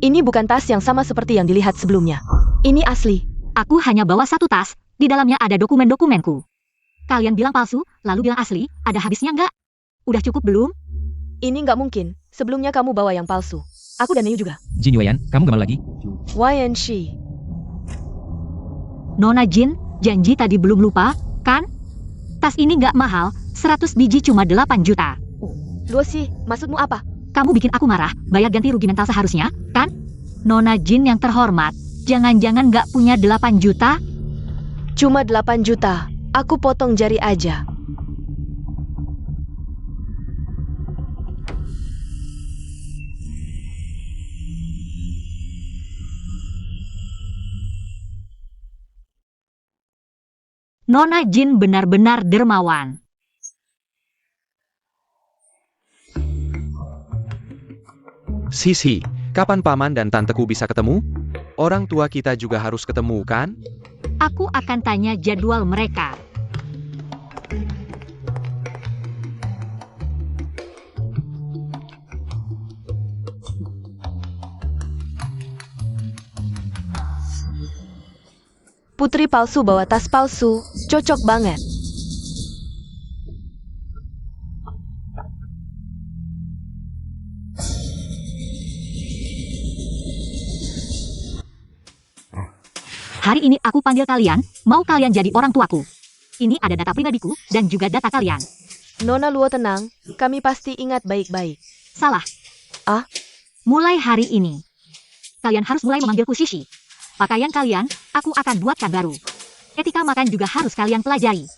Ini bukan tas yang sama seperti yang dilihat sebelumnya. Ini asli. Aku hanya bawa 1 tas, di dalamnya ada dokumen-dokumenku. Kalian bilang palsu, lalu bilang asli, ada habisnya nggak? Udah cukup belum? Ini nggak mungkin. Sebelumnya kamu bawa yang palsu. Aku dan Meiyu juga. Jin Yuan, kamu gimana lagi? YNC. Nona Jin, janji tadi belum lupa, kan? Tas ini nggak mahal, 100 biji cuma 8 juta. Luosi, maksudmu apa? Kamu bikin aku marah, bayar ganti rugi mental seharusnya, kan? Nona Jin yang terhormat, jangan-jangan nggak punya 8 juta? Cuma 8 juta. Aku potong jari aja. Nona Jin benar-benar dermawan. Sisi, kapan paman dan tanteku bisa ketemu? Orang tua kita juga harus ketemu, kan? Aku akan tanya jadwal mereka. Putri palsu bawa tas palsu, cocok banget. Hari ini aku panggil kalian, mau kalian jadi orang tuaku. Ini ada data pribadiku, dan juga data kalian. Nona Luo tenang, kami pasti ingat baik-baik. Salah. Ah? Mulai hari ini, kalian harus mulai memanggilku Shishi. Pakaian kalian, aku akan buatkan baru. Etika makan juga harus kalian pelajari.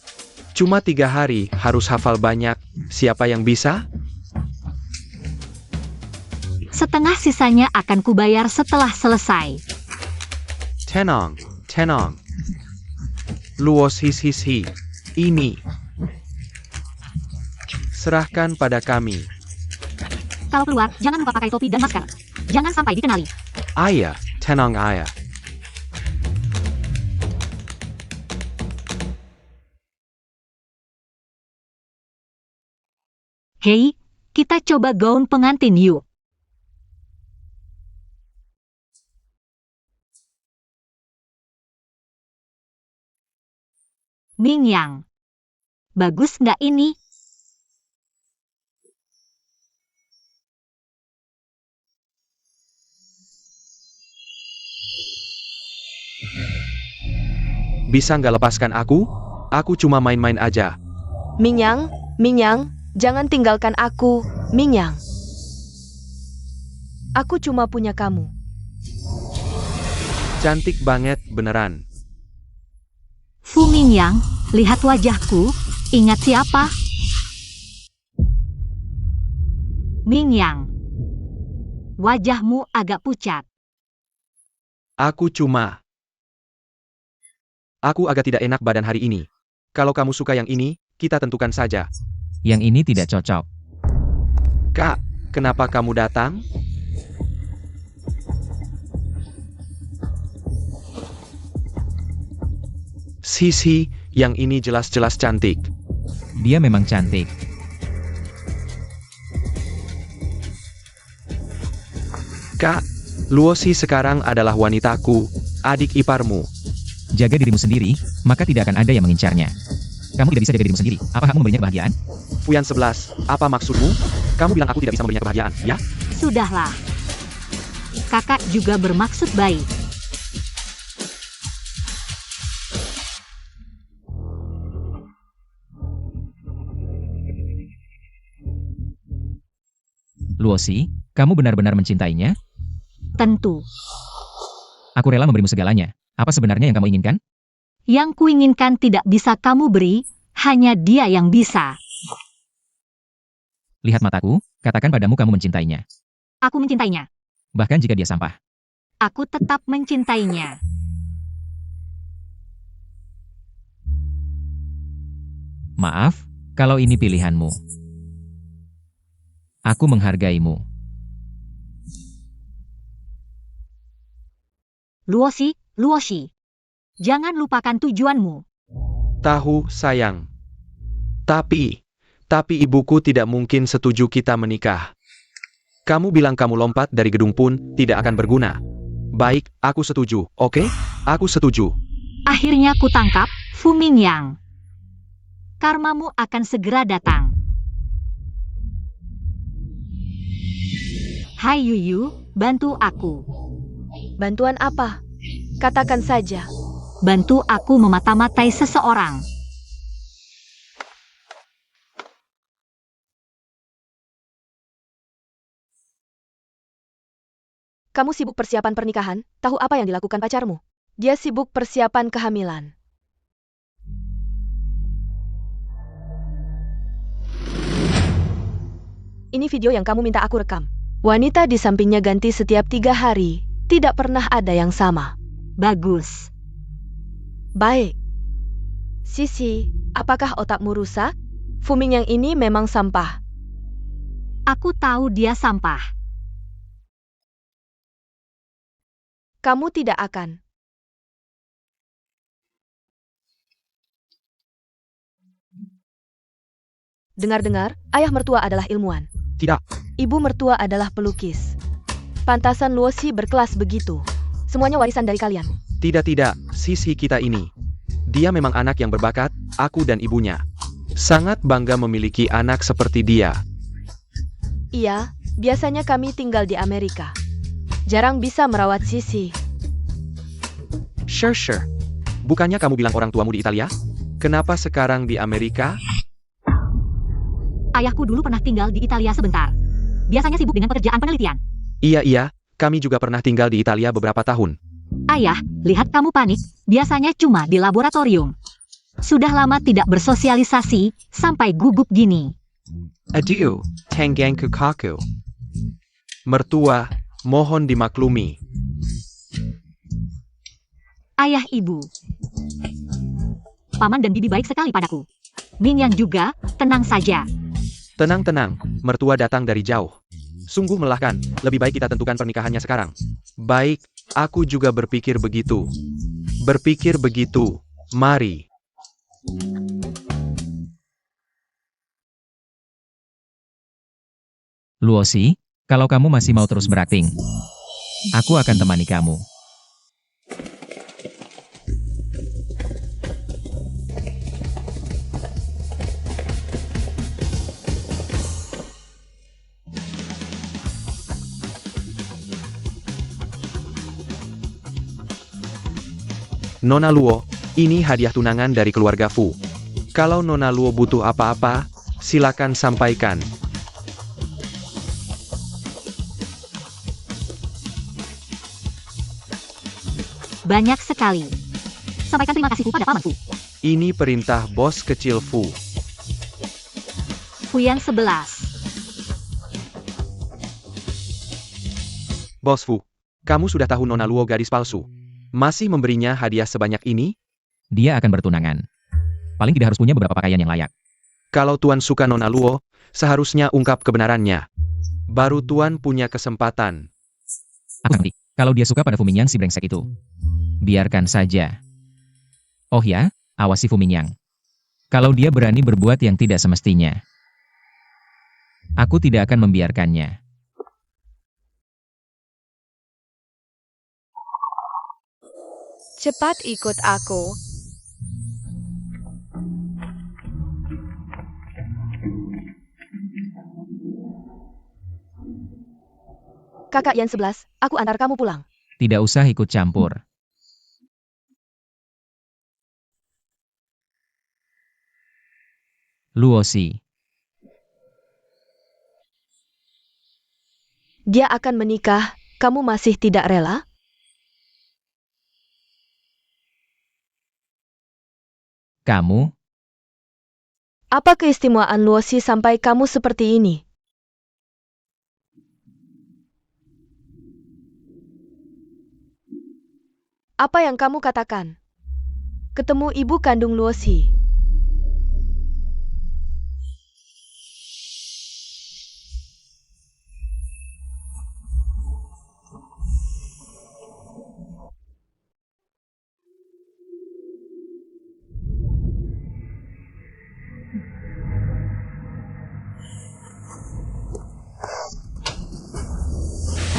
Cuma 3 hari, harus hafal banyak. Siapa yang bisa? Setengah sisanya akan kubayar setelah selesai. Tenang. Luos his. Ini. Serahkan pada kami. Kalau keluar, jangan lupa pakai topi dan masker. Jangan sampai dikenali. Ayah, tenang ayah. Hei, kita coba gaun pengantin yuk. Mingyang. Bagus nggak ini? Bisa nggak lepaskan aku? Aku cuma main-main aja. Mingyang, jangan tinggalkan aku, Mingyang. Aku cuma punya kamu. Cantik banget, beneran. Fu Mingyang, lihat wajahku, ingat siapa? Mingyang. Wajahmu agak pucat. Aku agak tidak enak badan hari ini. Kalau kamu suka yang ini, kita tentukan saja. Yang ini tidak cocok. Kak, kenapa kamu datang? Sisi, yang ini jelas-jelas cantik. Dia memang cantik. Kak, Luosi sekarang adalah wanitaku, adik iparmu. Jaga dirimu sendiri, maka tidak akan ada yang mengincarnya. Kamu tidak bisa jaga dirimu sendiri. Apa hakmu memberinya kebahagiaan? Fuyan 11, apa maksudmu? Kamu bilang aku tidak bisa memberinya kebahagiaan, ya? Sudahlah. Kakak juga bermaksud baik. Luosi, kamu benar-benar mencintainya? Tentu. Aku rela memberimu segalanya. Apa sebenarnya yang kamu inginkan? Yang kuinginkan tidak bisa kamu beri, hanya dia yang bisa. Lihat mataku, katakan padamu kamu mencintainya. Aku mencintainya. Bahkan jika dia sampah. Aku tetap mencintainya. Maaf, kalau ini pilihanmu. Aku menghargaimu. Luosi. Jangan lupakan tujuanmu. Tahu, sayang. Tapi ibuku tidak mungkin setuju kita menikah. Kamu bilang kamu lompat dari gedung pun tidak akan berguna. Baik, aku setuju, oke? Aku setuju. Akhirnya kutangkap, Fu Mingyang. Karmamu akan segera datang. Hai Yuyu, bantu aku. Bantuan apa? Katakan saja. Bantu aku memata-matai seseorang. Kamu sibuk persiapan pernikahan? Tahu apa yang dilakukan pacarmu? Dia sibuk persiapan kehamilan. Ini video yang kamu minta aku rekam. Wanita di sampingnya ganti setiap 3 hari. Tidak pernah ada yang sama. Bagus. Baik. Sisi, apakah otakmu rusak? Fuming yang ini memang sampah. Aku tahu dia sampah. Kamu tidak akan. Dengar-dengar, ayah mertua adalah ilmuwan. Tidak. Ibu mertua adalah pelukis. Pantasan Luosi berkelas begitu. Semuanya warisan dari kalian. Tidak, sisi kita ini. Dia memang anak yang berbakat, aku dan ibunya. Sangat bangga memiliki anak seperti dia. Iya, biasanya kami tinggal di Amerika. Jarang bisa merawat Sisi. Sure. Bukannya kamu bilang orang tuamu di Italia? Kenapa sekarang di Amerika? Ayahku dulu pernah tinggal di Italia sebentar. Biasanya sibuk dengan pekerjaan penelitian. Iya, kami juga pernah tinggal di Italia beberapa tahun. Ayah, lihat kamu panik, biasanya cuma di laboratorium. Sudah lama tidak bersosialisasi, sampai gugup gini. Adieu, Tenggangku Kaku. Mertua, mohon dimaklumi. Ayah ibu. Paman dan bibi baik sekali padaku. Mingyang juga, tenang saja. Tenang, mertua datang dari jauh. Sungguh melelahkan, lebih baik kita tentukan pernikahannya sekarang. Baik, aku juga berpikir begitu. Mari. Luosi, kalau kamu masih mau terus berakting, aku akan temani kamu. Nona Luo, ini hadiah tunangan dari keluarga Fu. Kalau Nona Luo butuh apa-apa, silakan sampaikan. Banyak sekali. Sampaikan terima kasihku pada pamanku. Ini perintah bos kecil Fu. Fuyan 11. Bos Fu, kamu sudah tahu Nona Luo gadis palsu. Masih memberinya hadiah sebanyak ini? Dia akan bertunangan. Paling tidak harus punya beberapa pakaian yang layak. Kalau Tuan suka Nona Luo, seharusnya ungkap kebenarannya. Baru Tuan punya kesempatan. Aku ngerti, kalau dia suka pada Fu Mingyang si brengsek itu. Biarkan saja. Oh ya, awasi Fu Mingyang. Kalau dia berani berbuat yang tidak semestinya, aku tidak akan membiarkannya. Cepat ikut aku. Kakak Yan 11, aku antar kamu pulang. Tidak usah ikut campur. Luosi, Dia akan menikah, kamu masih tidak rela? kamu, Apa keistimewaan Luosi sampai kamu seperti ini? Apa yang kamu katakan? Ketemu ibu kandung Luosi.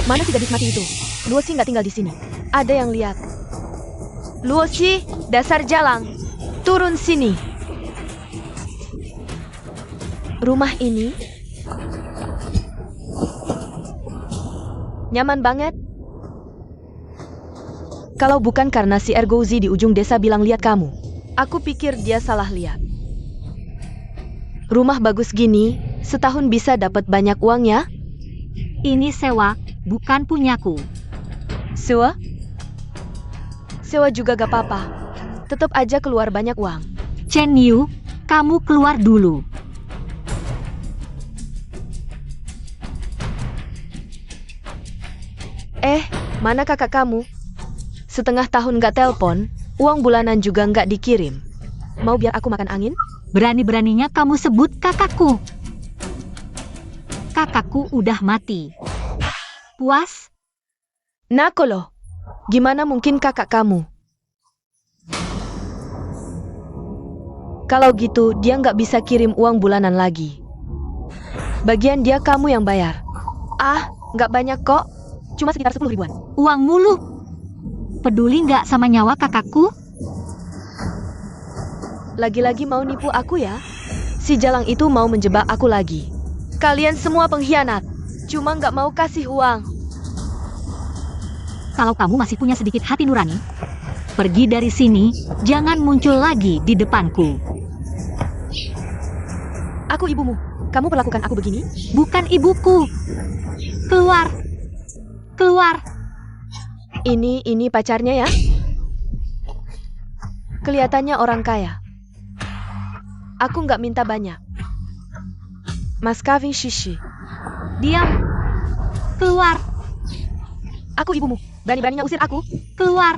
Mana si gadis mati itu? Luosi nggak tinggal di sini. Ada yang lihat. Luosi, dasar jalang. Turun sini. Rumah ini nyaman banget. Kalau bukan karena si Ergouzi di ujung desa bilang lihat kamu, aku pikir dia salah lihat. Rumah bagus gini, setahun bisa dapat banyak uang ya? Ini sewa, bukan punyaku. Sewa? Sewa juga gak apa-apa. Tetap aja keluar banyak uang. Chen Yu, kamu keluar dulu. Mana kakak kamu? Setengah tahun gak telpon, uang bulanan juga gak dikirim. Mau biar aku makan angin? Berani-beraninya kamu sebut kakakku. Kakakku udah mati. Puas? Nakolo, gimana mungkin kakak kamu? Kalau gitu, dia nggak bisa kirim uang bulanan lagi. Bagian dia kamu yang bayar. Nggak banyak kok. Cuma sekitar 10 ribuan. Uang mulu. Peduli nggak sama nyawa kakakku? Lagi-lagi mau nipu aku ya? Si Jalang itu mau menjebak aku lagi. Kalian semua pengkhianat. Cuma nggak mau kasih uang. Kalau kamu masih punya sedikit hati nurani, pergi dari sini, jangan muncul lagi di depanku. Aku ibumu. Kamu perlakukan aku begini? Bukan ibuku. Keluar. Keluar. Ini pacarnya ya? Kelihatannya orang kaya. Aku nggak minta banyak. Mas Kavin Shishi. Diam. Keluar. Aku ibumu. Berani-beraninya usir aku? Keluar.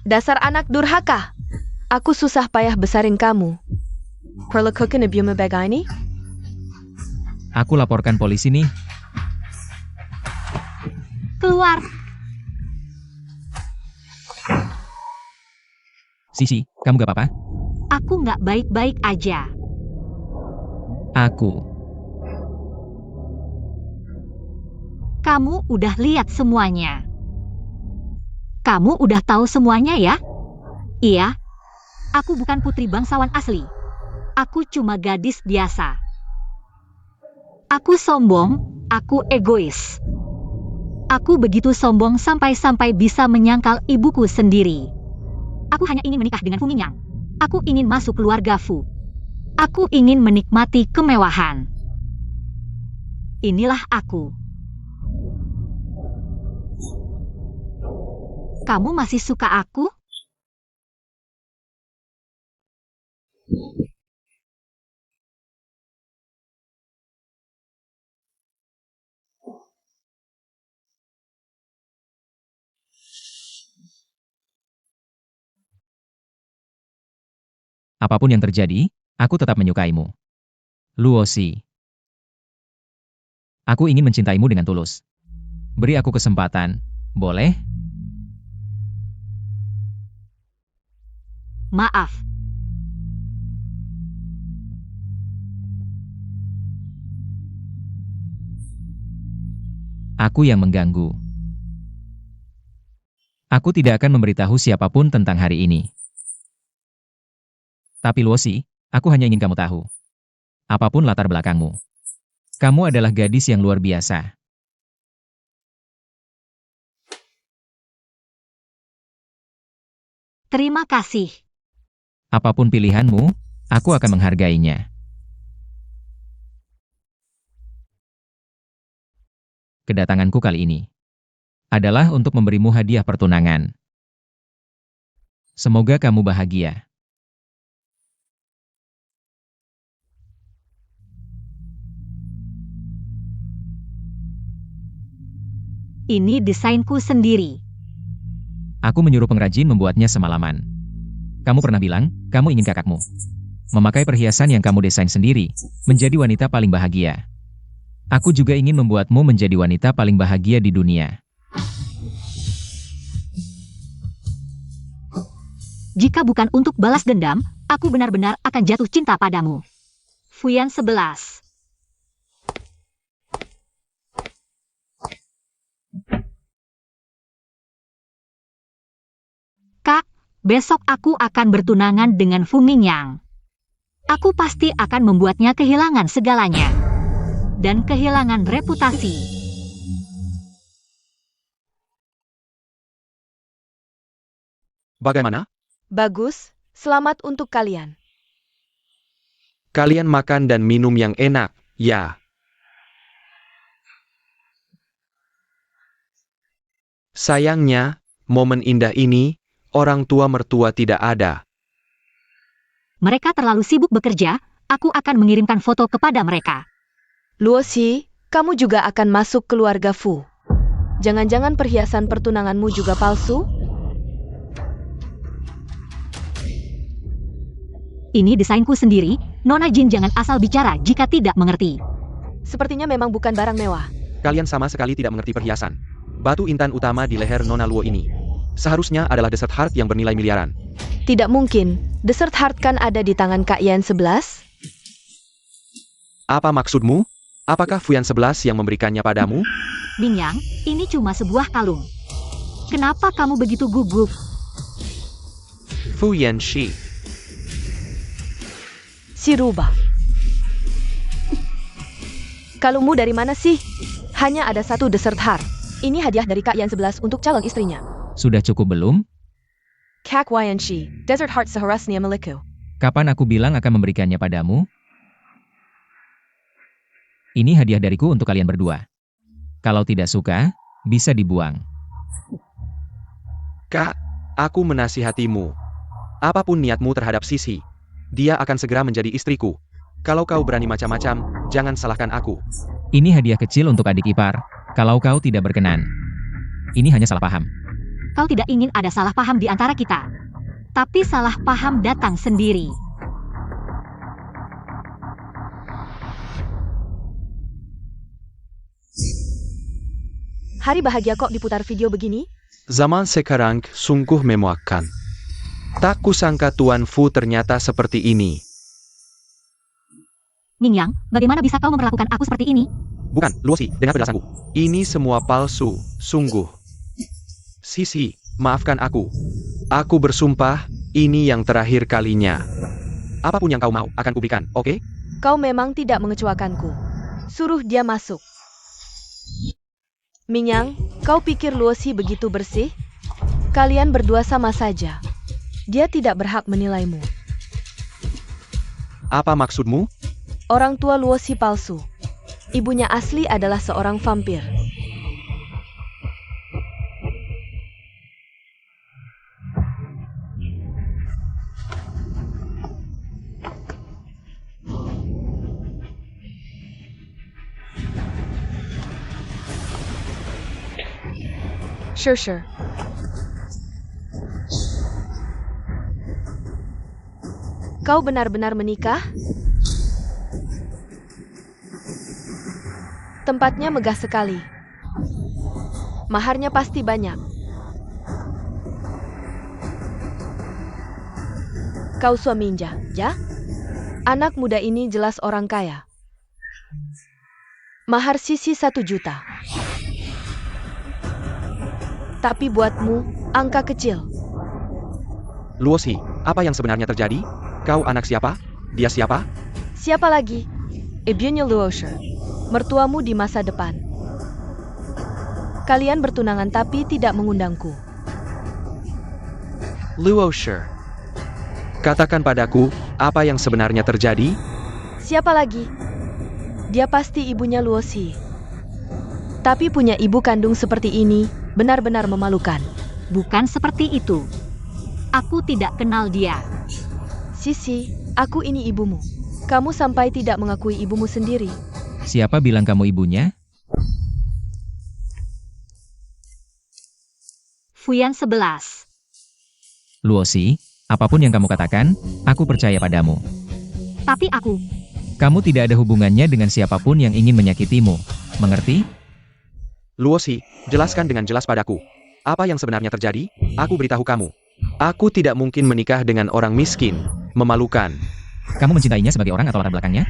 Dasar anak durhaka. Aku susah payah besarin kamu. Perlakukan ibumu begini? aku laporkan polisi nih. Keluar. Sisi, kamu gak apa-apa? Aku nggak baik-baik aja. Aku. Kamu udah lihat semuanya. Kamu udah tahu semuanya ya? Iya. Aku bukan putri bangsawan asli. Aku cuma gadis biasa. Aku sombong, aku egois. Aku begitu sombong sampai-sampai bisa menyangkal ibuku sendiri. Aku hanya ingin menikah dengan Fu Mingyang. Aku ingin masuk keluarga Fu. Aku ingin menikmati kemewahan. Inilah aku. Kamu masih suka aku? Apapun yang terjadi, aku tetap menyukaimu. Luosi. Aku ingin mencintaimu dengan tulus. Beri aku kesempatan, boleh? Maaf. Aku yang mengganggu. Aku tidak akan memberitahu siapapun tentang hari ini. Tapi Luosi, aku hanya ingin kamu tahu. Apapun latar belakangmu. Kamu adalah gadis yang luar biasa. Terima kasih. Apapun pilihanmu, aku akan menghargainya. Kedatanganku kali ini adalah untuk memberimu hadiah pertunangan. Semoga kamu bahagia. Ini desainku sendiri. Aku menyuruh pengrajin membuatnya semalaman. Kamu pernah bilang, kamu ingin kakakmu memakai perhiasan yang kamu desain sendiri, menjadi wanita paling bahagia. Aku juga ingin membuatmu menjadi wanita paling bahagia di dunia. Jika bukan untuk balas dendam, aku benar-benar akan jatuh cinta padamu. Fuyan 11. Kak, besok aku akan bertunangan dengan Fu Mingyang. Aku pasti akan membuatnya kehilangan segalanya. Dan kehilangan reputasi. Bagaimana? Bagus, selamat untuk kalian. Kalian makan dan minum yang enak, ya. Sayangnya, momen indah ini, orang tua mertua tidak ada. Mereka terlalu sibuk bekerja, aku akan mengirimkan foto kepada mereka. Luosi, kamu juga akan masuk keluarga Fu. Jangan-jangan perhiasan pertunanganmu juga palsu? Ini desainku sendiri, Nona Jin jangan asal bicara jika tidak mengerti. Sepertinya memang bukan barang mewah. Kalian sama sekali tidak mengerti perhiasan. Batu intan utama di leher Nona Luo ini seharusnya adalah desert heart yang bernilai miliaran. Tidak mungkin, desert heart kan ada di tangan Kak Yan 11? Apa maksudmu? Apakah Fuyan 11 yang memberikannya padamu? Mingyang, ini cuma sebuah kalung. Kenapa kamu begitu gugup? Fu Yanxi. Si rubah. Kalungmu dari mana sih? Hanya ada satu desert heart. Ini hadiah dari Kak Yan 11 untuk calon istrinya. Sudah cukup belum? Kak Yanxi, desert heart seharusnya milikku. Kapan aku bilang akan memberikannya padamu? Ini hadiah dariku untuk kalian berdua. Kalau tidak suka, bisa dibuang. Kak, aku menasihatimu. Apapun niatmu terhadap Sisi, dia akan segera menjadi istriku. Kalau kau berani macam-macam, jangan salahkan aku. Ini hadiah kecil untuk adik ipar, kalau kau tidak berkenan. Ini hanya salah paham. Kau tidak ingin ada salah paham di antara kita. Tapi salah paham datang sendiri. Hari bahagia kok diputar video begini? Zaman sekarang sungguh memuakkan. Tak kusangka Tuan Fu ternyata seperti ini. Mingyang, bagaimana bisa kau memperlakukan aku seperti ini? Bukan, Luosi, dengar penjelasanku. Ini semua palsu, sungguh. Sisi, maafkan aku. Aku bersumpah, ini yang terakhir kalinya. Apapun yang kau mau, akan kuberikan, oke? Kau memang tidak mengecewakanku. Suruh dia masuk. Mingyang, kau pikir Luosi begitu bersih? Kalian berdua sama saja. Dia tidak berhak menilaimu. Apa maksudmu? Orang tua Luosi palsu. Ibunya asli adalah seorang vampir. Sure. Kau benar-benar menikah? Tempatnya megah sekali. Maharnya pasti banyak. Kau suaminya, ya? Anak muda ini jelas orang kaya. Mahar Sisi 1 juta. Tapi buatmu, angka kecil. Luosi, apa yang sebenarnya terjadi? Kau anak siapa? Dia siapa? Siapa lagi? Ibunya Luoshe. mertuamu di masa depan. Kalian bertunangan tapi tidak mengundangku. Luo Shi. Katakan padaku, apa yang sebenarnya terjadi? Siapa lagi? Dia pasti ibunya Luosi. Tapi punya ibu kandung seperti ini, benar-benar memalukan. Bukan seperti itu. Aku tidak kenal dia. Sisi, aku ini ibumu. Kamu sampai tidak mengakui ibumu sendiri. Siapa bilang kamu ibunya? Fuyan 11. Luosi, apapun yang kamu katakan, aku percaya padamu. Tapi aku, Kamu tidak ada hubungannya dengan siapapun yang ingin menyakitimu. Mengerti? Luosi, jelaskan dengan jelas padaku. Apa yang sebenarnya terjadi? Aku beritahu kamu. Aku tidak mungkin menikah dengan orang miskin, memalukan. Kamu mencintainya sebagai orang atau latar belakangnya?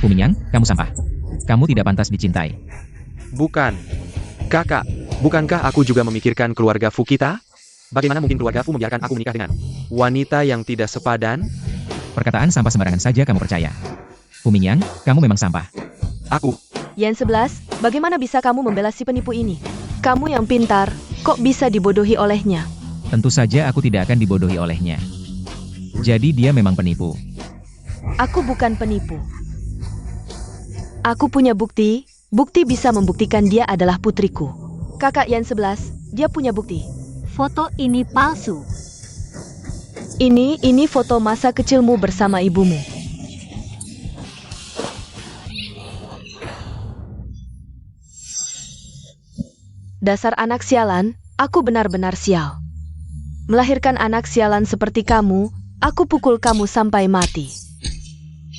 Fumingyang, kamu sampah. Kamu tidak pantas dicintai. Bukan. Kakak, bukankah aku juga memikirkan keluarga Fu kita? Bagaimana mungkin keluarga Fu membiarkan aku menikah dengan wanita yang tidak sepadan? Perkataan sampah sembarangan saja kamu percaya. Fumingyang, kamu memang sampah. Aku, Yan 11, bagaimana bisa kamu membela si penipu ini? Kamu yang pintar, kok bisa dibodohi olehnya? Tentu saja aku tidak akan dibodohi olehnya. Jadi dia memang penipu. Aku bukan penipu. Aku punya bukti, bukti bisa membuktikan dia adalah putriku. Kakak Yan 11, dia punya bukti. foto ini palsu. Ini foto masa kecilmu bersama ibumu. Dasar anak sialan, aku benar-benar sial. Melahirkan anak sialan seperti kamu, aku pukul kamu sampai mati.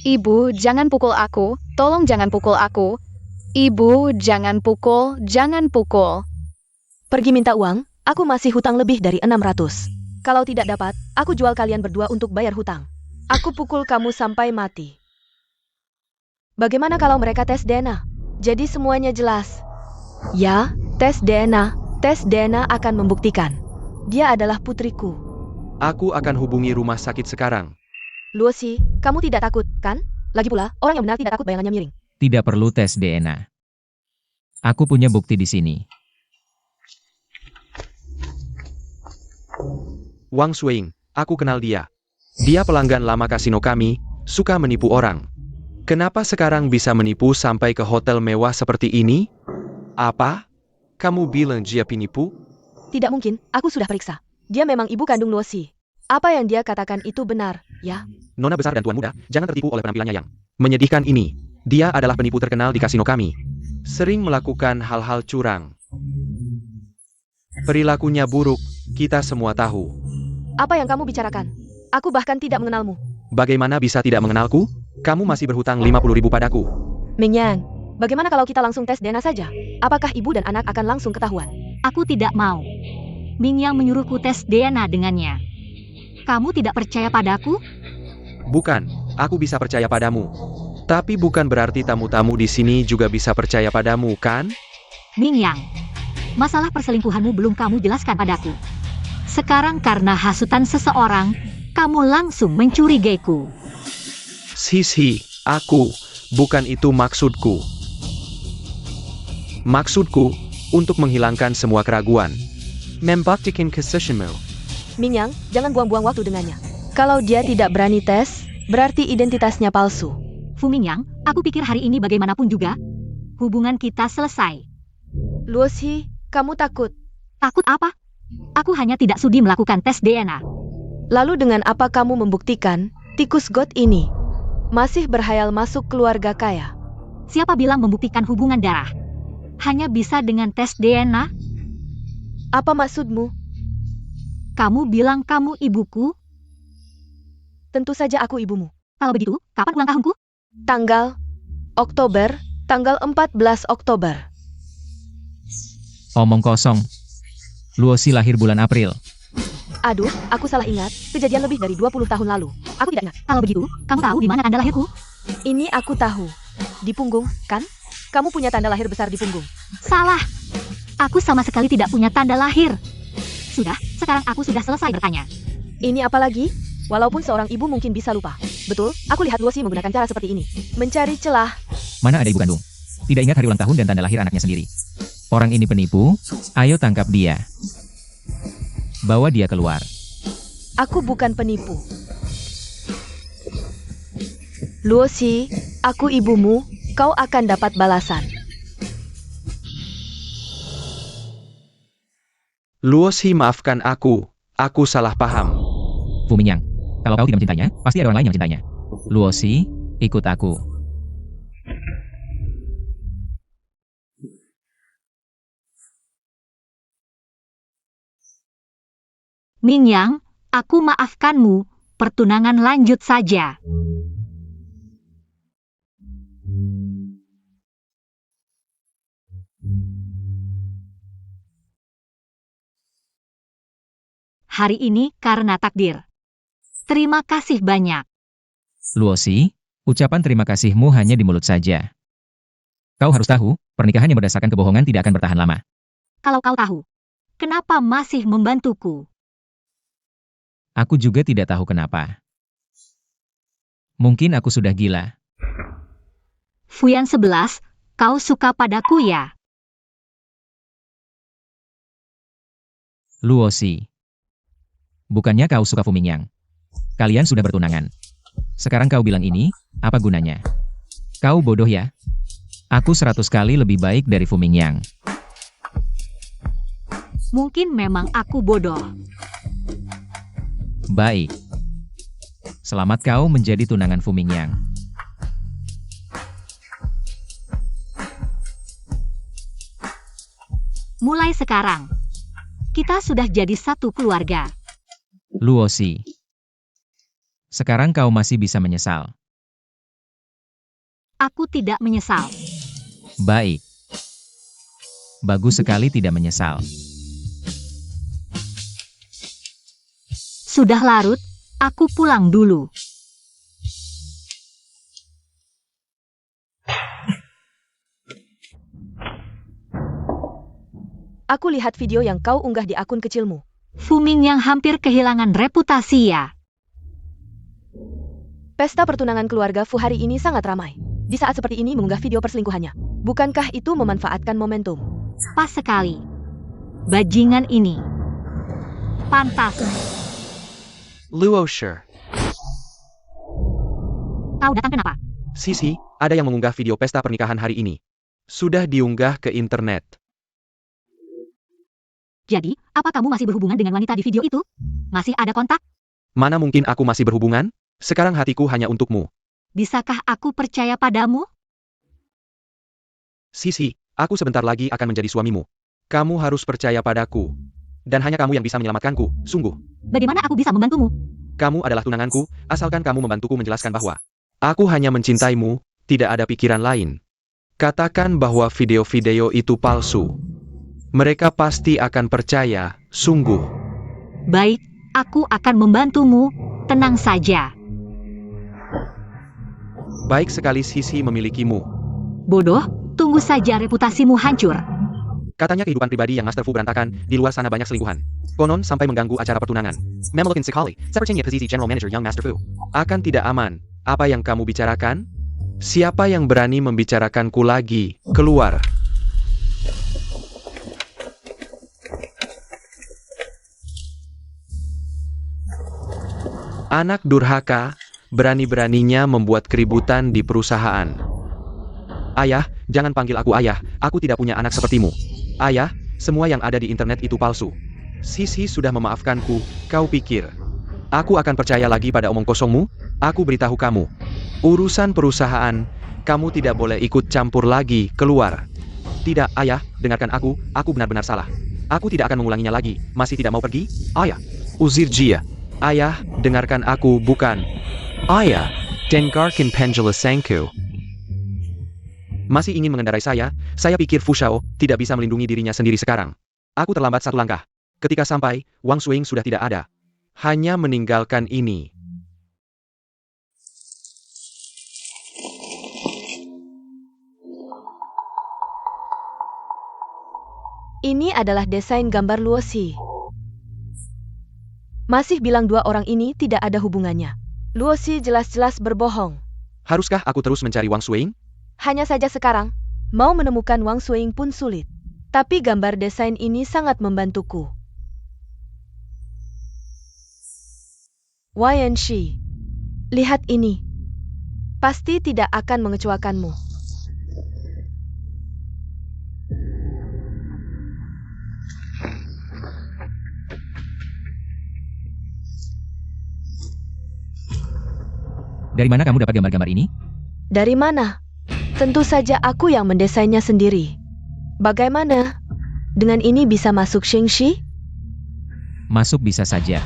Ibu, jangan pukul aku. Tolong jangan pukul aku. Ibu, jangan pukul, jangan pukul. Pergi minta uang, aku masih hutang lebih dari 600. Kalau tidak dapat, aku jual kalian berdua untuk bayar hutang. Aku pukul kamu sampai mati. Bagaimana kalau mereka tes DNA? Jadi semuanya jelas. Ya, tes DNA akan membuktikan. Dia adalah putriku. aku akan hubungi rumah sakit sekarang. Luosi, kamu tidak takut, kan? Lagi pula, orang yang benar tidak takut bayangannya miring. Tidak perlu tes DNA. Aku punya bukti di sini. Wang Shuing, aku kenal dia. Dia pelanggan lama kasino kami, suka menipu orang. Kenapa sekarang bisa menipu sampai ke hotel mewah seperti ini? Apa? Kamu bilang dia penipu? Tidak mungkin, aku sudah periksa. Dia memang ibu kandung Luosi. Apa yang dia katakan itu benar, ya? Nona besar dan tuan muda, jangan tertipu oleh penampilannya yang menyedihkan ini. Dia adalah penipu terkenal di kasino kami. Sering melakukan hal-hal curang. Perilakunya buruk, kita semua tahu. Apa yang kamu bicarakan? Aku bahkan tidak mengenalmu. Bagaimana bisa tidak mengenalku? Kamu masih berhutang 50.000 padaku. Mingyang, bagaimana kalau kita langsung tes DNA saja? Apakah ibu dan anak akan langsung ketahuan? Aku tidak mau. Mingyang menyuruhku tes DNA dengannya. Kamu tidak percaya padaku? Bukan, aku bisa percaya padamu. Tapi bukan berarti tamu-tamu di sini juga bisa percaya padamu, kan? Mingyang, masalah perselingkuhanmu belum kamu jelaskan padaku. Sekarang karena hasutan seseorang, kamu langsung mencurigaiku. Sisi, aku, bukan itu maksudku. Maksudku, untuk menghilangkan semua keraguan. Membuktikan kesessionmu. Mingyang, jangan buang-buang waktu dengannya. Kalau dia tidak berani tes, berarti identitasnya palsu. Fu Mingyang, aku pikir hari ini bagaimanapun juga, hubungan kita selesai. Luosi, kamu takut. Takut apa? Aku hanya tidak sudi melakukan tes DNA. Lalu dengan apa kamu membuktikan, tikus got ini masih berhayal masuk keluarga kaya? Siapa bilang membuktikan hubungan darah? Hanya bisa dengan tes DNA? Apa maksudmu? Kamu bilang kamu ibuku? Tentu saja aku ibumu. Kalau begitu, kapan ulang tahunku? Tanggal Oktober, tanggal 14 Oktober. Omong kosong. Luosi lahir bulan April. Aduh, aku salah ingat. Kejadian lebih dari 20 tahun lalu. Aku tidak ingat. Kalau begitu, kamu tahu di mana tanda lahirku? Ini aku tahu. Di punggung, kan? Kamu punya tanda lahir besar di punggung. Salah. Aku sama sekali tidak punya tanda lahir. Sudah, sekarang aku sudah selesai bertanya. Ini apa lagi? Walaupun seorang ibu mungkin bisa lupa. Betul, aku lihat Luosi menggunakan cara seperti ini. Mencari celah. Mana ada ibu kandung? Tidak ingat hari ulang tahun dan tanda lahir anaknya sendiri. Orang ini penipu, ayo tangkap dia. Bawa dia keluar. Aku bukan penipu. Luosi, aku ibumu, kau akan dapat balasan. Luosi, maafkan aku salah paham. Fu Mingyang, kalau kau tidak mencintainya, pasti ada orang lain yang mencintainya. Luosi, ikut aku. Mingyang, aku maafkanmu, pertunangan lanjut saja. Hari ini karena takdir. Terima kasih banyak. Luosi, ucapan terima kasihmu hanya di mulut saja. Kau harus tahu, pernikahan yang berdasarkan kebohongan tidak akan bertahan lama. Kalau kau tahu, kenapa masih membantuku? Aku juga tidak tahu kenapa. Mungkin aku sudah gila. Fuyan 11, kau suka padaku ya? Luosi. Bukannya kau suka Fu Mingyang. Kalian sudah bertunangan. Sekarang kau bilang ini, apa gunanya? Kau bodoh ya? Aku 100 kali lebih baik dari Fu Mingyang. Mungkin memang aku bodoh. Baik. Selamat kau menjadi tunangan Fu Mingyang. Mulai sekarang, kita sudah jadi satu keluarga. Luosi. Sekarang kau masih bisa menyesal. Aku tidak menyesal. Baik. Bagus sekali tidak menyesal. Sudah larut, aku pulang dulu. Aku lihat video yang kau unggah di akun kecilmu. Fu Mingyang hampir kehilangan reputasi ya. Pesta pertunangan keluarga Fu hari ini sangat ramai. Di saat seperti ini mengunggah video perselingkuhannya. Bukankah itu memanfaatkan momentum? Pas sekali. Bajingan ini. Pantas. Luosher. Kau datang kenapa? Sisi, ada yang mengunggah video pesta pernikahan hari ini. Sudah diunggah ke internet. Jadi, apa kamu masih berhubungan dengan wanita di video itu? Masih ada kontak? Mana mungkin aku masih berhubungan? Sekarang hatiku hanya untukmu. Bisakah aku percaya padamu? Sisi, aku sebentar lagi akan menjadi suamimu. Kamu harus percaya padaku. Dan hanya kamu yang bisa menyelamatkanku, sungguh. Bagaimana aku bisa membantumu? Kamu adalah tunanganku, asalkan kamu membantuku menjelaskan bahwa aku hanya mencintaimu, tidak ada pikiran lain. Katakan bahwa video-video itu palsu. Mereka pasti akan percaya, sungguh. Baik, aku akan membantumu. Tenang saja. Baik sekali Sisi memilikimu. Bodoh, tunggu saja reputasimu hancur. Katanya kehidupan pribadi yang Master Fu berantakan, di luar sana banyak selingkuhan. Konon sampai mengganggu acara pertunangan. Memelokin sekali, sepertinya posisi General Manager Young Master Fu. Akan tidak aman. Apa yang kamu bicarakan? Siapa yang berani membicarakanku lagi? Keluar. Anak durhaka, berani-beraninya membuat keributan di perusahaan. Ayah, jangan panggil aku ayah, aku tidak punya anak sepertimu. Ayah, semua yang ada di internet itu palsu. Sisi sudah memaafkanku, kau pikir aku akan percaya lagi pada omong kosongmu? Aku beritahu kamu. Urusan perusahaan, kamu tidak boleh ikut campur lagi, keluar. Tidak, ayah, dengarkan aku benar-benar salah. Aku tidak akan mengulanginya lagi, masih tidak mau pergi? Ayah. Uzir Jia. Ayah, dengarkan aku, bukan. Ayah, dengarkan penjelasanku. Masih ingin mengendarai saya pikir Fu Shao tidak bisa melindungi dirinya sendiri sekarang. Aku terlambat satu langkah. Ketika sampai, Wang Xuing sudah tidak ada. Hanya meninggalkan ini. Ini adalah desain gambar Luosi. Masih bilang dua orang ini tidak ada hubungannya. Luosi jelas-jelas berbohong. Haruskah aku terus mencari Wang Xuing? Hanya saja sekarang, Mau menemukan Wang Suiying pun sulit. Tapi gambar desain ini sangat membantuku. Shi, lihat ini. Pasti tidak akan mengecewakanmu. Dari mana kamu dapat gambar-gambar ini? Dari mana? Tentu saja aku yang mendesainnya sendiri. Bagaimana? Dengan ini bisa masuk Shengshi? Masuk bisa saja.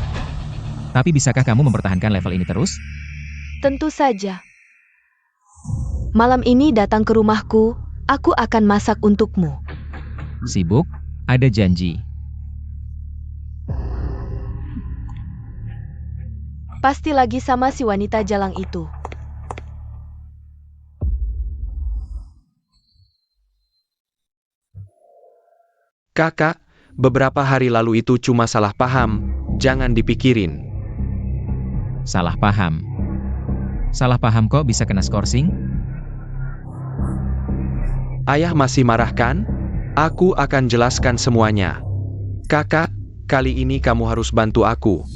Tapi bisakah kamu mempertahankan level ini terus? Tentu saja. Malam ini datang ke rumahku, aku akan masak untukmu. Sibuk? Ada janji. Pasti lagi sama si wanita jalang itu. Kakak, beberapa hari lalu itu cuma salah paham, jangan dipikirin. Salah paham. Salah paham kok bisa kena skorsing? Ayah masih marah kan? Aku akan jelaskan semuanya. Kakak, kali ini kamu harus bantu aku.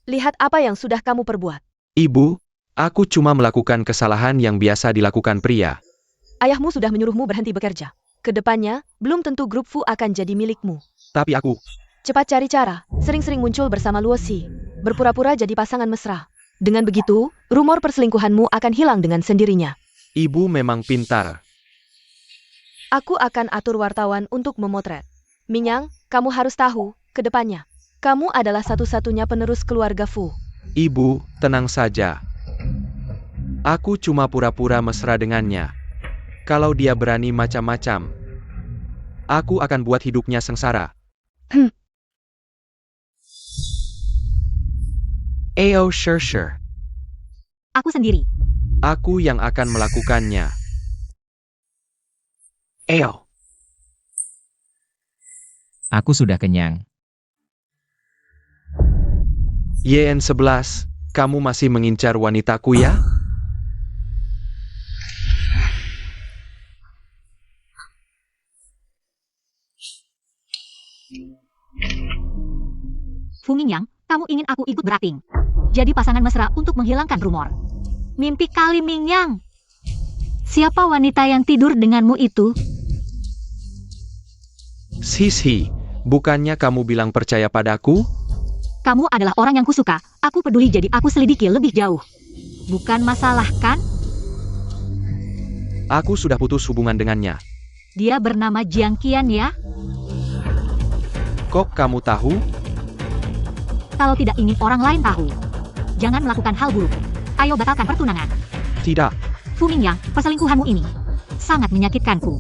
Lihat apa yang sudah kamu perbuat. Ibu, aku cuma melakukan kesalahan yang biasa dilakukan pria. Ayahmu sudah menyuruhmu berhenti bekerja. Kedepannya, belum tentu grup Fu akan jadi milikmu. Tapi aku, Cepat cari cara, sering-sering muncul bersama Luosi. Berpura-pura jadi pasangan mesra. Dengan begitu, rumor perselingkuhanmu akan hilang dengan sendirinya. ibu memang pintar. Aku akan atur wartawan untuk memotret. Minyang, kamu harus tahu, kedepannya. Kamu adalah satu-satunya penerus keluarga Fu. Ibu, tenang saja. Aku cuma pura-pura mesra dengannya. Kalau dia berani macam-macam, aku akan buat hidupnya sengsara. Sure. Aku sendiri. Aku yang akan melakukannya. Aku sudah kenyang. YN11, kamu masih mengincar wanitaku ya? Fu Mingyang, kamu ingin aku ikut berakting. Jadi pasangan mesra untuk menghilangkan rumor. Mimpi kali, Mingyang. Siapa wanita yang tidur denganmu itu? Sisi, bukannya kamu bilang percaya padaku? Kamu adalah orang yang kusuka. Aku peduli jadi aku selidiki lebih jauh. Bukan masalah kan? Aku sudah putus hubungan dengannya. Dia bernama Jiang Qian ya? Kok kamu tahu? Kalau tidak ingin orang lain tahu. Jangan melakukan hal buruk. Ayo batalkan pertunangan. Tidak, Fu Mingyang, perselingkuhanmu ini sangat menyakitkanku.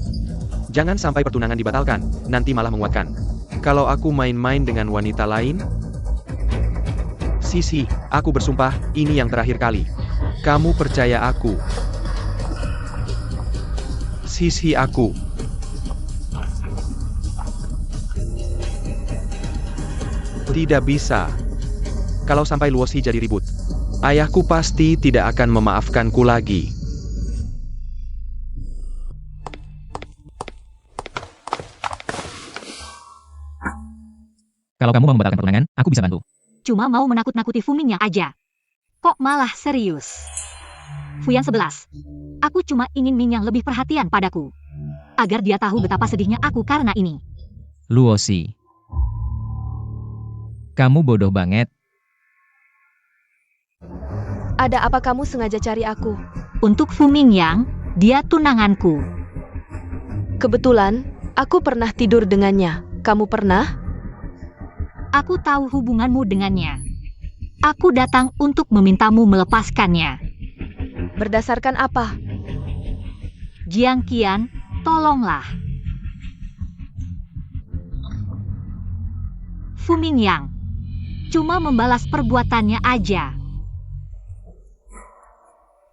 jangan sampai pertunangan dibatalkan, nanti malah menguatkan. Kalau aku main-main dengan wanita lain? Sisi, aku bersumpah, ini yang terakhir kali. Kamu percaya aku? Sisi aku. Tidak bisa. Kalau sampai Luosi jadi ribut, ayahku pasti tidak akan memaafkanku lagi. Kalau kamu mau membatalkan pertunangan, aku bisa bantu. Cuma mau menakut-nakuti Fu Mingyang aja. Kok malah serius? Fuyan 11. Aku cuma ingin Mingyang lebih perhatian padaku. Agar dia tahu betapa sedihnya aku karena ini. Luosi. Kamu bodoh banget. Ada apa kamu sengaja cari aku? Untuk Fu Mingyang, dia tunanganku. Kebetulan, aku pernah tidur dengannya. Kamu pernah? Aku tahu hubunganmu dengannya. Aku datang untuk memintamu melepaskannya. Berdasarkan apa? Jiang Qian, tolonglah. Fu Mingyang cuma membalas perbuatannya aja.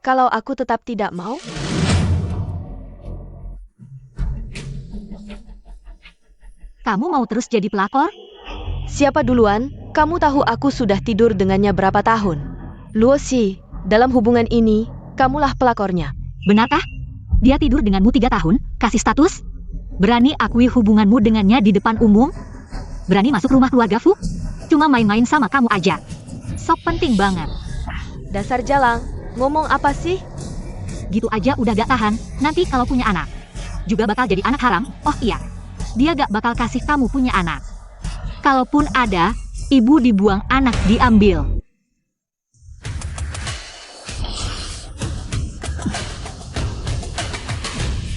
Kalau aku tetap tidak mau? Kamu mau terus jadi pelakor? Siapa duluan? Kamu tahu aku sudah tidur dengannya berapa tahun? Luosi, dalam hubungan ini, Kamulah pelakornya. Benarkah? Dia tidur denganmu 3 tahun, kasih status? Berani akui hubunganmu dengannya di depan umum? Berani masuk rumah keluarga Fu? Cuma main-main sama kamu aja. Sok penting banget. Dasar jalang, ngomong apa sih? Gitu aja udah gak tahan, nanti kalau punya anak. Juga bakal jadi anak haram, oh iya. Dia gak bakal kasih kamu punya anak. Kalaupun ada, ibu dibuang, anak diambil.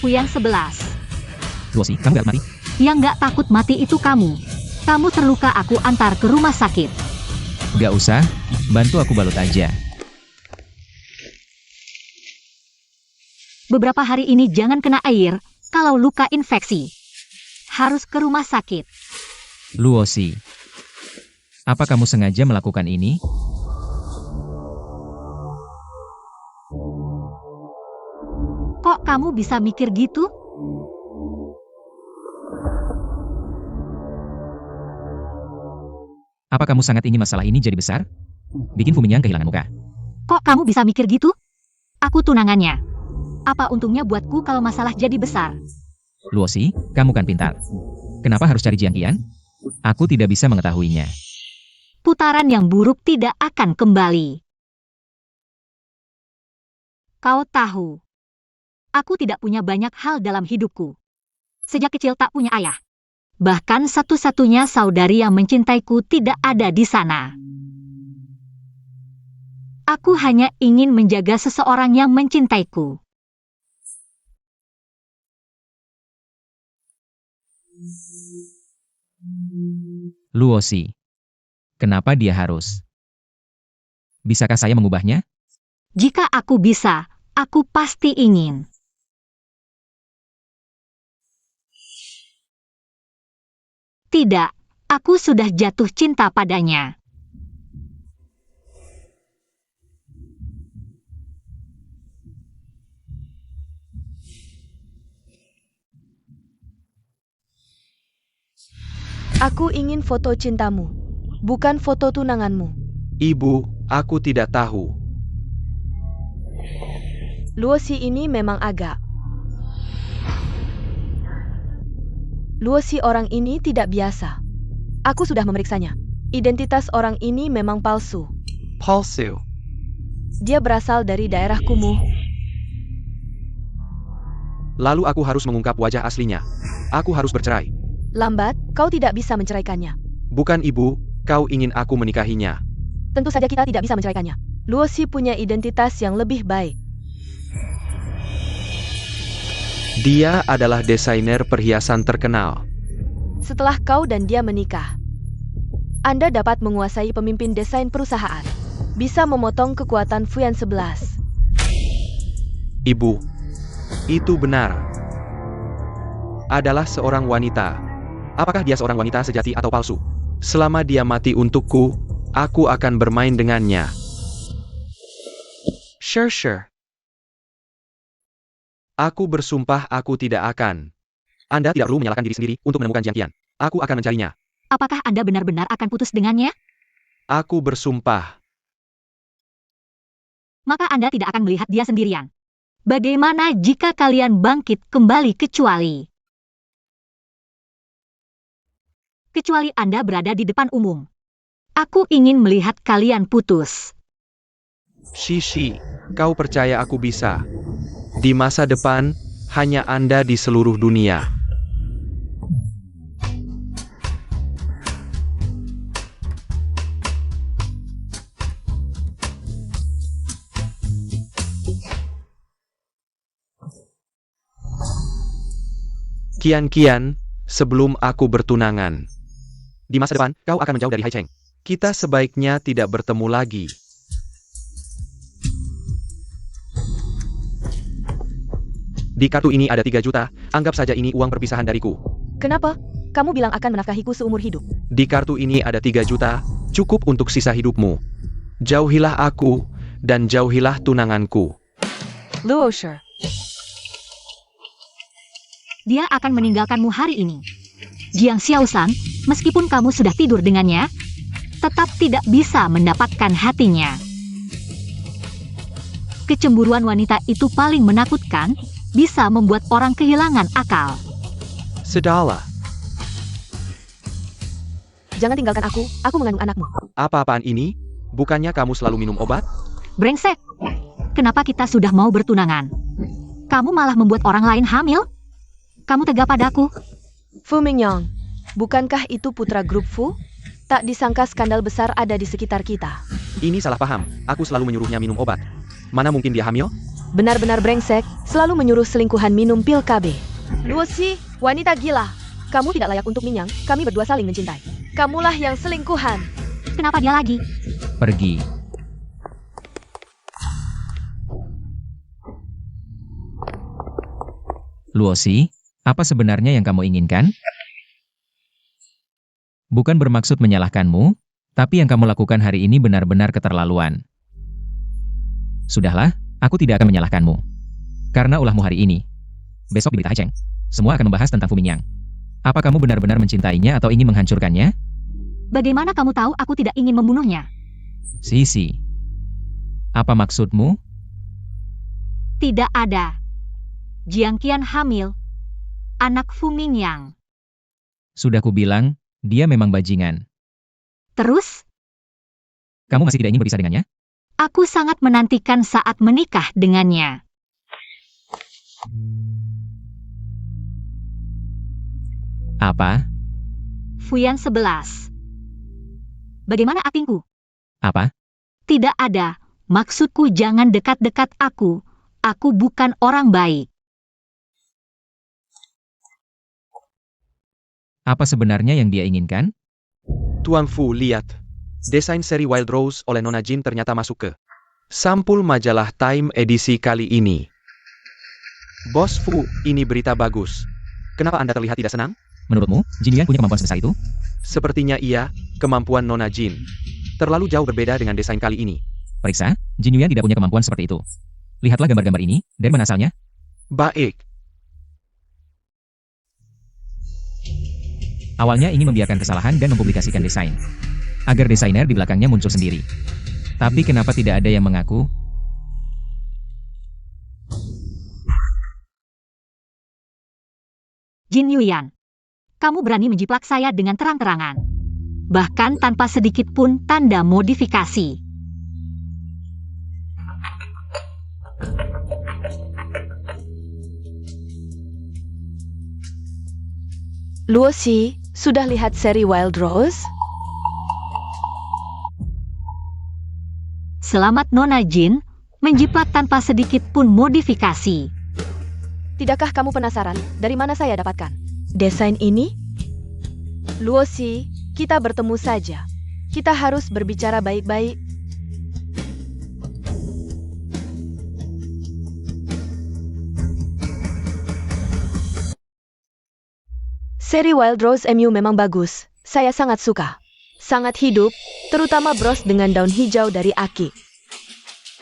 Fuyang 11. Luosi, kamu gak mati? Yang gak takut mati itu kamu. Kamu terluka, aku antar ke rumah sakit. Gak usah, bantu aku balut aja. Beberapa hari ini jangan kena air, kalau luka infeksi. Harus ke rumah sakit. Luosi, apa kamu sengaja melakukan ini? Kok kamu bisa mikir gitu? Apa kamu sangat ingin masalah ini jadi besar? Bikin Fu Mingyang kehilangan muka. Kok kamu bisa mikir gitu? Aku tunangannya. Apa untungnya buatku kalau masalah jadi besar? Luosi, kamu kan pintar. Kenapa harus cari Jiang Qian? Aku tidak bisa mengetahuinya. Putaran yang buruk tidak akan kembali. Kau tahu, aku tidak punya banyak hal dalam hidupku. Sejak kecil tak punya ayah. Bahkan satu-satunya saudari yang mencintaiku tidak ada di sana. Aku hanya ingin menjaga seseorang yang mencintaiku. Luosi, kenapa dia harus? Bisakah saya mengubahnya? Jika aku bisa, aku pasti ingin. Tidak, aku sudah jatuh cinta padanya. Aku ingin foto cintamu, bukan foto tunanganmu. Ibu, aku tidak tahu. Luosi ini memang agak. Luosi orang ini tidak biasa. Aku sudah memeriksanya. Identitas orang ini memang palsu. Palsu. Dia berasal dari daerah kumuh. Lalu aku harus mengungkap wajah aslinya. Aku harus bercerai. Lambat, kau tidak bisa menceraikannya. Bukan ibu, kau ingin aku menikahinya. Tentu saja kita tidak bisa menceraikannya. Luosi punya identitas yang lebih baik. Dia adalah desainer perhiasan terkenal. Setelah kau dan dia menikah, Anda dapat menguasai pemimpin desain perusahaan. Bisa memotong kekuatan Fuyang 11. Ibu, itu benar. Adalah seorang wanita. Apakah dia seorang wanita sejati atau palsu? Selama dia mati untukku, aku akan bermain dengannya. Sure. Aku bersumpah aku tidak akan. Anda tidak perlu menyalahkan diri sendiri untuk menemukan Jiang Qian. Aku akan mencarinya. Apakah Anda benar-benar akan putus dengannya? Aku bersumpah. Maka Anda tidak akan melihat dia sendirian. Bagaimana jika kalian bangkit kembali kecuali Anda berada di depan umum? Aku ingin melihat kalian putus. Shishi, kau percaya aku bisa? Di masa depan, hanya Anda di seluruh dunia. Qian, sebelum aku bertunangan. Di masa depan, kau akan menjauh dari Hai Cheng. Kita sebaiknya tidak bertemu lagi. Di kartu ini ada 3 juta, anggap saja ini uang perpisahan dariku. Kenapa? Kamu bilang akan menafkahiku seumur hidup. Di kartu ini ada 3 juta, cukup untuk sisa hidupmu. Jauhilah aku, dan jauhilah tunanganku. Luosher. Dia akan meninggalkanmu hari ini. Jiang Xiaoshan, meskipun kamu sudah tidur dengannya, tetap tidak bisa mendapatkan hatinya. Kecemburuan wanita itu paling menakutkan, bisa membuat orang kehilangan akal. Sudahlah, Jangan tinggalkan aku mengandung anakmu. apa-apaan ini? Bukannya kamu selalu minum obat? Brengsek! Kenapa kita sudah mau bertunangan? Kamu malah membuat orang lain hamil? Kamu tega padaku? Fu Mingyang, bukankah itu putra grup Fu? Tak disangka skandal besar ada di sekitar kita. Ini salah paham, aku selalu menyuruhnya minum obat. Mana mungkin dia hamil? Benar-benar brengsek, selalu menyuruh selingkuhan minum pil KB. Luosi, wanita gila. Kamu tidak layak untuk Mingyang, kami berdua saling mencintai. Kamulah yang selingkuhan. Kenapa dia lagi? Pergi. Luosi, apa sebenarnya yang kamu inginkan? Bukan bermaksud menyalahkanmu, tapi yang kamu lakukan hari ini benar-benar keterlaluan. Sudahlah, aku tidak akan menyalahkanmu. Karena ulahmu hari ini. Besok di Berita Haicheng, semua akan membahas tentang Fu Mingyang. Apa kamu benar-benar mencintainya atau ingin menghancurkannya? Bagaimana kamu tahu aku tidak ingin membunuhnya? Sisi. Apa maksudmu? Tidak ada. Jiang Qian hamil. Anak Fu Mingyang. Sudah kubilang, dia memang bajingan. Terus, Kamu masih tidak ingin berpisah dengannya? aku sangat menantikan saat menikah dengannya. Apa? Fuyan 11. Bagaimana aktingku? Apa? Tidak ada. Maksudku jangan dekat-dekat aku. Aku bukan orang baik. Apa sebenarnya yang dia inginkan? Tuan Fu, lihat. Desain seri Wild Rose oleh Nona Jin ternyata masuk ke sampul majalah Time edisi kali ini. Bos Fu, ini berita bagus. Kenapa Anda terlihat tidak senang? Menurutmu, Jin Yuan punya kemampuan sebesar itu? Sepertinya iya, kemampuan Nona Jin terlalu jauh berbeda dengan desain kali ini. Periksa, Jin Yuan tidak punya kemampuan seperti itu. Lihatlah gambar-gambar ini, dari mana asalnya? Baik. Awalnya ingin membiarkan kesalahan dan mempublikasikan desain. Agar desainer di belakangnya muncul sendiri. Tapi kenapa tidak ada yang mengaku? Jin Yuyan, kamu berani menjiplak saya dengan terang-terangan. Bahkan tanpa sedikit pun tanda modifikasi. Luosi, sudah lihat seri Wild Rose? Selamat Nona Jin, menjiplak tanpa sedikit pun modifikasi. Tidakkah kamu penasaran dari mana saya dapatkan desain ini? Luosi, kita bertemu saja. Kita harus berbicara baik-baik. Seri Wild Rose MU memang bagus. Saya sangat suka. Sangat hidup, terutama bros dengan daun hijau dari Aki.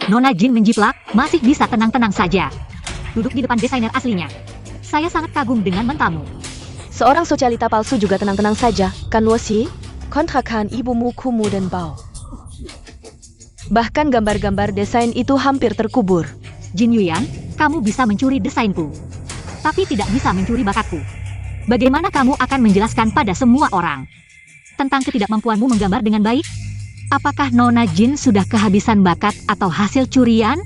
Nona Jin menjiplak, masih bisa tenang-tenang saja. Duduk di depan desainer aslinya. Saya sangat kagum dengan mentamu. Seorang sosialita palsu juga tenang-tenang saja, kan Luosi? Kontrakan ibumu Kumu dan Bao. Bahkan gambar-gambar desain itu hampir terkubur. Jin Yuyan, kamu bisa mencuri desainku. Tapi tidak bisa mencuri bakatku. Bagaimana kamu akan menjelaskan pada semua orang tentang ketidakmampuanmu menggambar dengan baik? Apakah Nona Jin sudah kehabisan bakat atau hasil curian?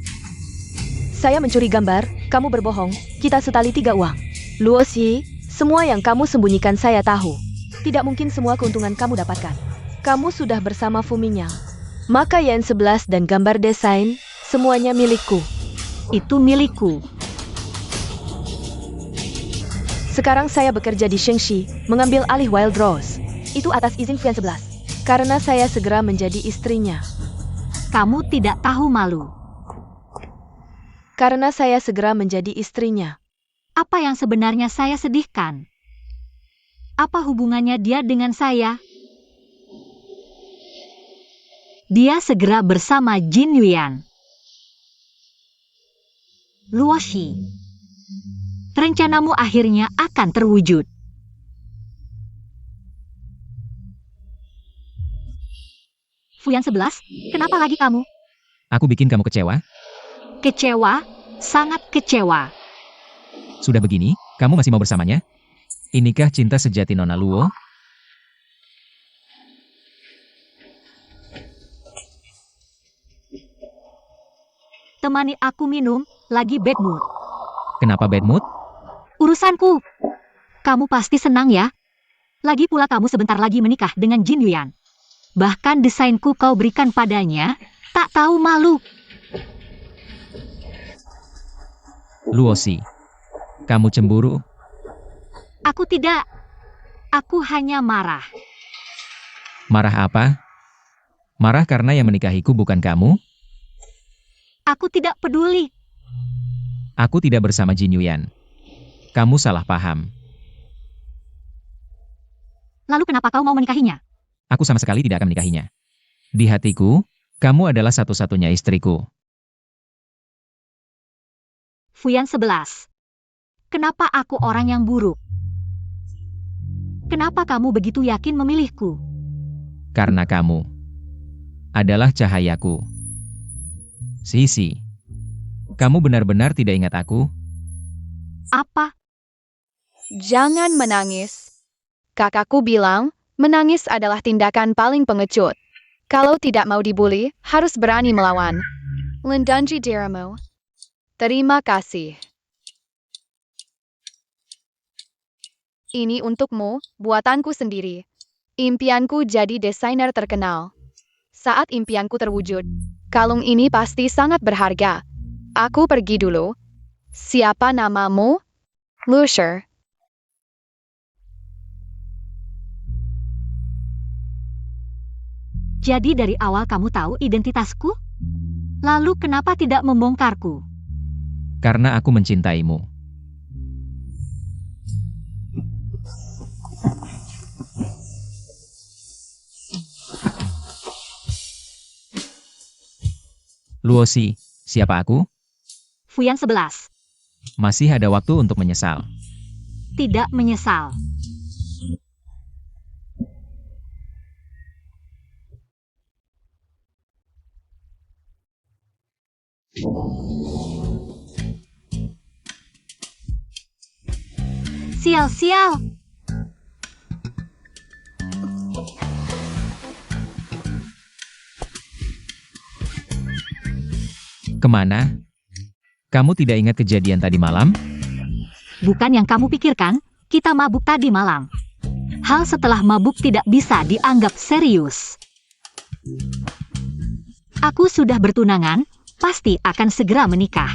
Saya mencuri gambar, kamu berbohong, kita setali 3 uang. Luosi, semua yang kamu sembunyikan saya tahu. Tidak mungkin semua keuntungan kamu dapatkan. Kamu sudah bersama Fu Mingyang. Maka Yen 11 dan gambar desain, semuanya milikku. Itu milikku. Sekarang saya bekerja di Shengxi, mengambil alih Wild Rose. Itu atas izin Fuyan 11. Karena saya segera menjadi istrinya. Kamu tidak tahu malu. Karena saya segera menjadi istrinya. Apa yang sebenarnya saya sedihkan? Apa hubungannya dia dengan saya? Dia segera bersama Jin Yuyan. Luoshi, rencanamu akhirnya akan terwujud. Fuyan 11, kenapa lagi kamu? Aku bikin kamu kecewa? Kecewa, sangat kecewa. Sudah begini, kamu masih mau bersamanya? Inikah cinta sejati Nona Luo? Temani aku minum, lagi bad mood. Kenapa bad mood? Urusanku. Kamu pasti senang ya? Lagi pula kamu sebentar lagi menikah dengan Jin Yuan. Bahkan desainku kau berikan padanya, tak tahu malu. Luosi, kamu cemburu? Aku tidak. Aku hanya marah. Marah apa? Marah karena yang menikahiku bukan kamu? Aku tidak peduli. Aku tidak bersama Jin Yuan. Kamu salah paham. Lalu kenapa kau mau menikahinya? Aku sama sekali tidak akan menikahinya. Di hatiku, kamu adalah satu-satunya istriku. Fuyan 11. Kenapa aku orang yang buruk? Kenapa kamu begitu yakin memilihku? Karena kamu adalah cahayaku. Sisi, kamu benar-benar tidak ingat aku? Apa? Jangan menangis. Kakakku bilang, menangis adalah tindakan paling pengecut. Kalau tidak mau dibully, harus berani melawan. Lindanji dirimu. Terima kasih. Ini untukmu, buatanku sendiri. Impianku jadi desainer terkenal. Saat impianku terwujud, kalung ini pasti sangat berharga. Aku pergi dulu. Siapa namamu? Lucier. Jadi dari awal kamu tahu identitasku? Lalu kenapa tidak membongkarku? Karena aku mencintaimu. Luosi, siapa aku? Fuyan 11. Masih ada waktu untuk menyesal. Tidak menyesal. Sial-sial. Kemana? Kamu tidak ingat kejadian tadi malam? Bukan yang kamu pikirkan, kita mabuk tadi malam. Hal setelah mabuk tidak bisa dianggap serius. Aku sudah bertunangan, pasti akan segera menikah.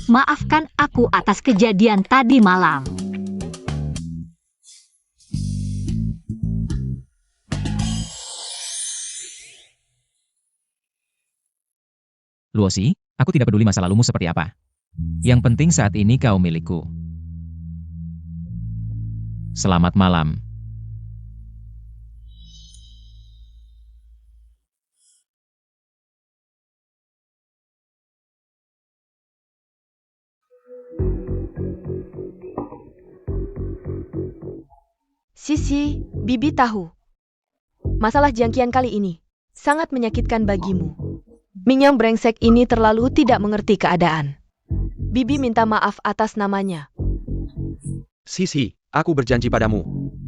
Maafkan aku atas kejadian tadi malam. Luosi, aku tidak peduli masa lalumu seperti apa. Yang penting saat ini kau milikku. Selamat malam. Sisi, Bibi tahu. Masalah jangkian kali ini sangat menyakitkan bagimu. Minyang brengsek ini terlalu tidak mengerti keadaan. Bibi minta maaf atas namanya. Sisi, aku berjanji padamu.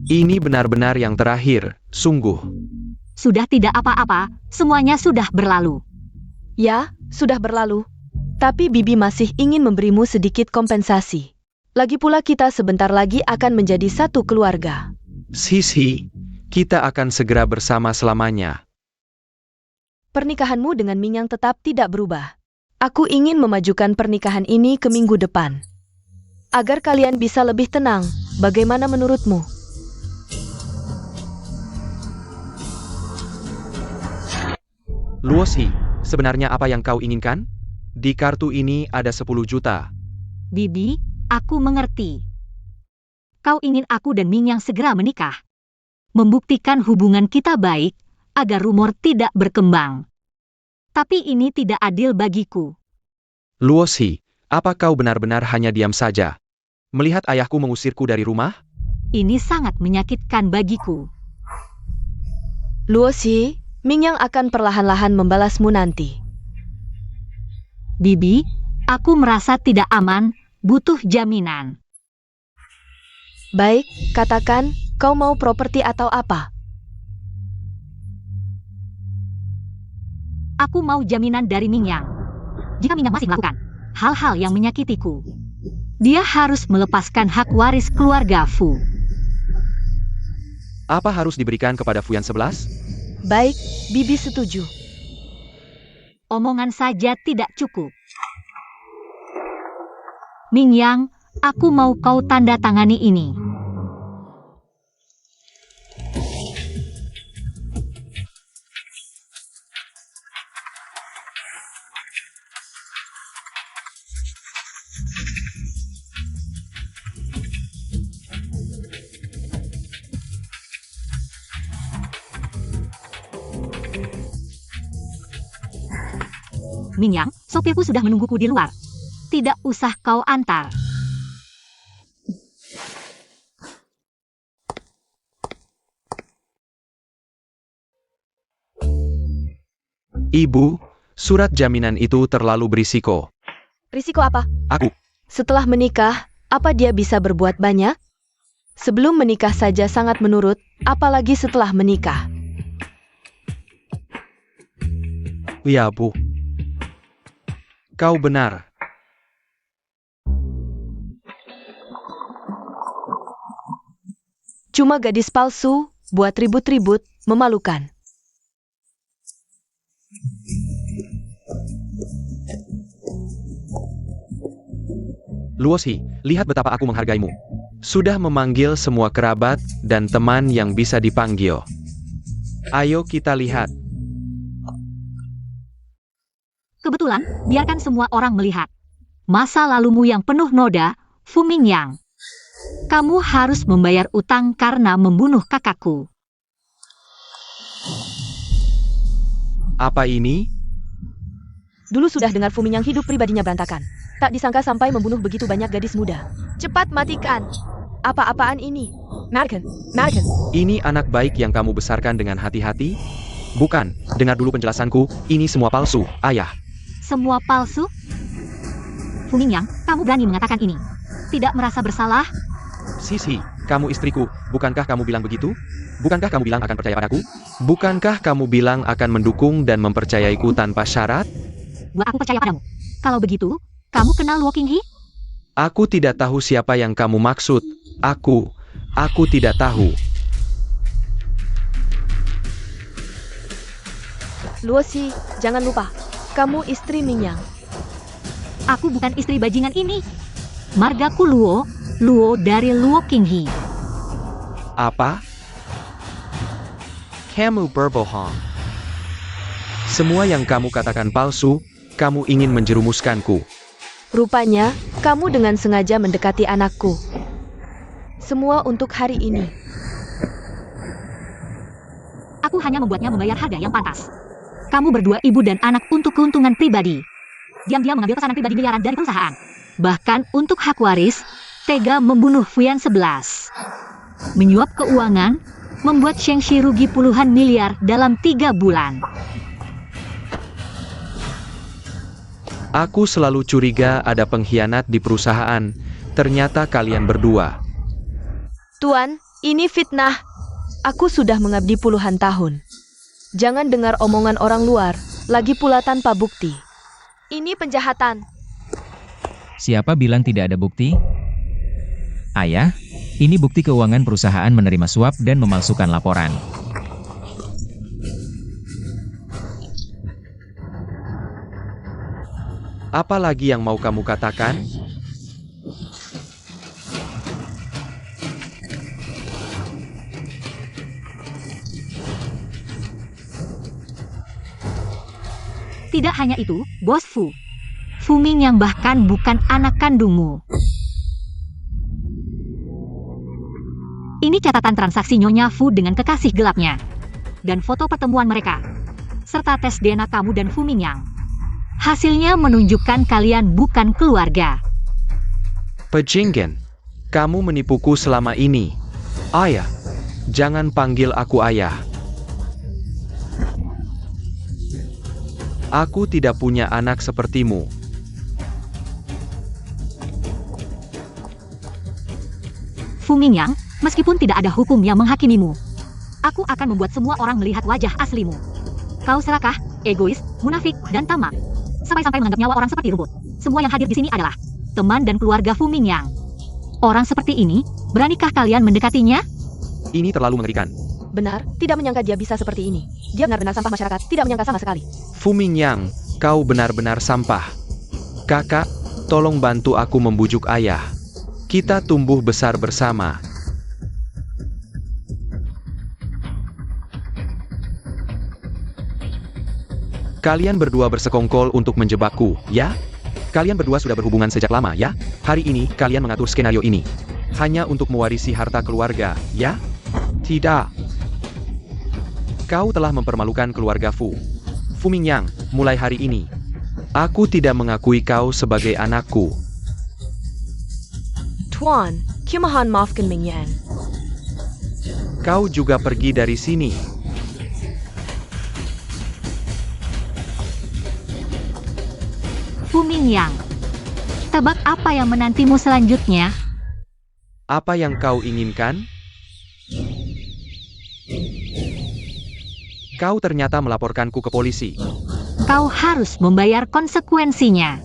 Ini benar-benar yang terakhir, sungguh. Sudah tidak apa-apa, semuanya sudah berlalu. Ya, sudah berlalu. Tapi Bibi masih ingin memberimu sedikit kompensasi. Lagi pula kita sebentar lagi akan menjadi satu keluarga. Sisi, kita akan segera bersama selamanya. Pernikahanmu dengan Minyang tetap tidak berubah. Aku ingin memajukan pernikahan ini ke minggu depan. Agar kalian bisa lebih tenang, bagaimana menurutmu? Luosi, sebenarnya apa yang kau inginkan? Di kartu ini ada 10 juta. Bibi, aku mengerti. Kau ingin aku dan Minyang segera menikah. Membuktikan hubungan kita baik, agar rumor tidak berkembang. Tapi ini tidak adil bagiku. Luosi, apa kau benar-benar hanya diam saja? Melihat ayahku mengusirku dari rumah? Ini sangat menyakitkan bagiku. Luosi, Minyang akan perlahan-lahan membalasmu nanti. Bibi, aku merasa tidak aman, butuh jaminan. Baik, katakan, kau mau properti atau apa? Aku mau jaminan dari Mingyang. Jika Mingyang masih melakukan hal-hal yang menyakitiku, dia harus melepaskan hak waris keluarga Fu. Apa harus diberikan kepada Fuyan 11? Baik, Bibi setuju. Omongan saja tidak cukup. Mingyang, aku mau kau tanda tangani ini. Mingyang, sopirku sudah menungguku di luar. Tidak usah kau antar. Ibu, surat jaminan itu terlalu berisiko. Risiko apa? Aku. Setelah menikah, apa dia bisa berbuat banyak? Sebelum menikah saja sangat menurut, apalagi setelah menikah. Ya, Bu. Kau benar. Cuma gadis palsu, buat ribut-ribut, memalukan. Luosi, lihat betapa aku menghargaimu. Sudah memanggil semua kerabat dan teman yang bisa dipanggil. Ayo kita lihat. Kebetulan, biarkan semua orang melihat masa lalumu yang penuh noda, Fu Mingyang. Kamu harus membayar utang karena membunuh kakakku. Apa ini? Dulu sudah dengar Fu Mingyang hidup pribadinya berantakan. Tak disangka sampai membunuh begitu banyak gadis muda. Cepat matikan! Apa-apaan ini? Marken. Ini anak baik yang kamu besarkan dengan hati-hati? Bukan, dengar dulu penjelasanku, ini semua palsu, ayah. Semua palsu? Fu Mingyang, kamu berani mengatakan ini? Tidak merasa bersalah? Sisi, kamu istriku, bukankah kamu bilang begitu? Bukankah kamu bilang akan percaya padaku? Bukankah kamu bilang akan mendukung dan mempercayaiku tanpa syarat? Buat aku percaya padamu. Kalau begitu, kamu kenal Luo Qinghe? Aku tidak tahu siapa yang kamu maksud. Aku tidak tahu. Luosi, jangan lupa. Kamu istri Mingyang. Aku bukan istri bajingan ini. Margaku Luo dari Luo Qinghe. Apa? Kamu berbohong. Semua yang kamu katakan palsu, kamu ingin menjerumuskanku. Rupanya, kamu dengan sengaja mendekati anakku. Semua untuk hari ini. Aku hanya membuatnya membayar harga yang pantas. Kamu berdua ibu dan anak untuk keuntungan pribadi. Diam-diam mengambil pesanan pribadi miliaran dari perusahaan. Bahkan untuk hak waris, tega membunuh Fuyan 11. Menyuap keuangan, membuat Shengxi rugi puluhan miliar dalam 3 bulan. Aku selalu curiga ada pengkhianat di perusahaan. Ternyata kalian berdua. Tuan, ini fitnah. Aku sudah mengabdi puluhan tahun. Jangan dengar omongan orang luar, lagi pula tanpa bukti. Ini penjahatan. Siapa bilang tidak ada bukti? Ayah, ini bukti keuangan perusahaan menerima suap dan memalsukan laporan. Apa lagi yang mau kamu katakan? Tidak hanya itu, Bos Fu. Fu Mingyang bahkan bukan anak kandungmu. Ini catatan transaksi Nyonya Fu dengan kekasih gelapnya. Dan foto pertemuan mereka. Serta tes DNA kamu dan Fu Mingyang. Hasilnya menunjukkan kalian bukan keluarga. Pejinggen, kamu menipuku selama ini. Ayah, jangan panggil aku ayah. Aku tidak punya anak sepertimu. Fu Mingyang, meskipun tidak ada hukum yang menghakimimu, aku akan membuat semua orang melihat wajah aslimu. Kau serakah, egois, munafik, dan tamak. Sampai-sampai menganggap nyawa orang seperti rumput. Semua yang hadir di sini adalah teman dan keluarga Fu Mingyang. Orang seperti ini, beranikah kalian mendekatinya? Ini terlalu mengerikan. Benar, tidak menyangka dia bisa seperti ini. Dia benar-benar sampah masyarakat, tidak menyangka sama sekali. Fu Mingyang, kau benar-benar sampah. Kakak, tolong bantu aku membujuk ayah. Kita tumbuh besar bersama. Kalian berdua bersekongkol untuk menjebakku, ya? Kalian berdua sudah berhubungan sejak lama, ya? Hari ini, kalian mengatur skenario ini. Hanya untuk mewarisi harta keluarga, ya? Tidak. Kau telah mempermalukan keluarga Fu. Fu Mingyang, mulai hari ini, aku tidak mengakui kau sebagai anakku. Tuan, kumohon maafkan Mingyang. Kau juga pergi dari sini. Fu Mingyang, tebak apa yang menantimu selanjutnya? Apa yang kau inginkan? Kau ternyata melaporkanku ke polisi. Kau harus membayar konsekuensinya.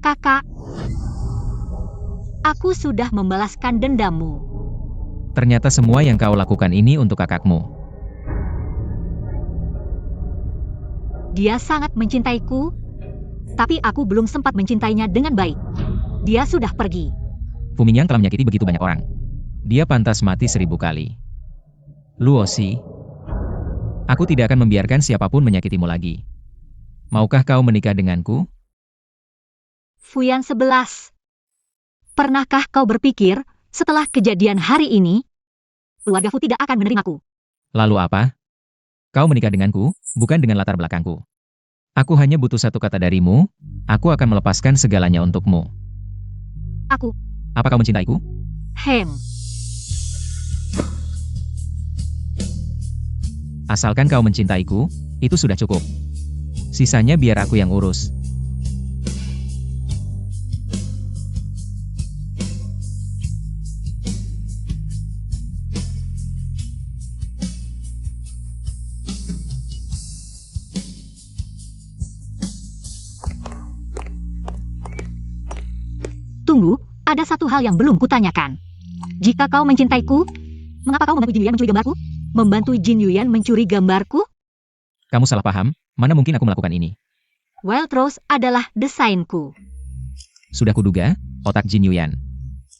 Kakak, aku sudah membalaskan dendammu. Ternyata semua yang kau lakukan ini untuk kakakmu. Dia sangat mencintaiku, tapi aku belum sempat mencintainya dengan baik. Dia sudah pergi. Fu Mingyang telah menyakiti begitu banyak orang. Dia pantas mati 1000 kali. Luosi, aku tidak akan membiarkan siapapun menyakitimu lagi. Maukah kau menikah denganku? Fuyan 11. Pernahkah kau berpikir, setelah kejadian hari ini, keluarga Fu tidak akan menerimaku? Lalu apa? Kau menikah denganku, bukan dengan latar belakangku. Aku hanya butuh satu kata darimu, aku akan melepaskan segalanya untukmu. Aku, Apa kau mencintaiku? Hem, Asalkan kau mencintaiku, itu sudah cukup. Sisanya biar aku yang urus. tunggu, ada satu hal yang belum kutanyakan. Jika kau mencintaiku, mengapa kau membantu Jin Yuyan mencuri gambarku? Membantu Jin Yuyan mencuri gambarku? Kamu salah paham, mana mungkin aku melakukan ini? Wild Rose adalah desainku. Sudah kuduga, otak Jin Yuyan.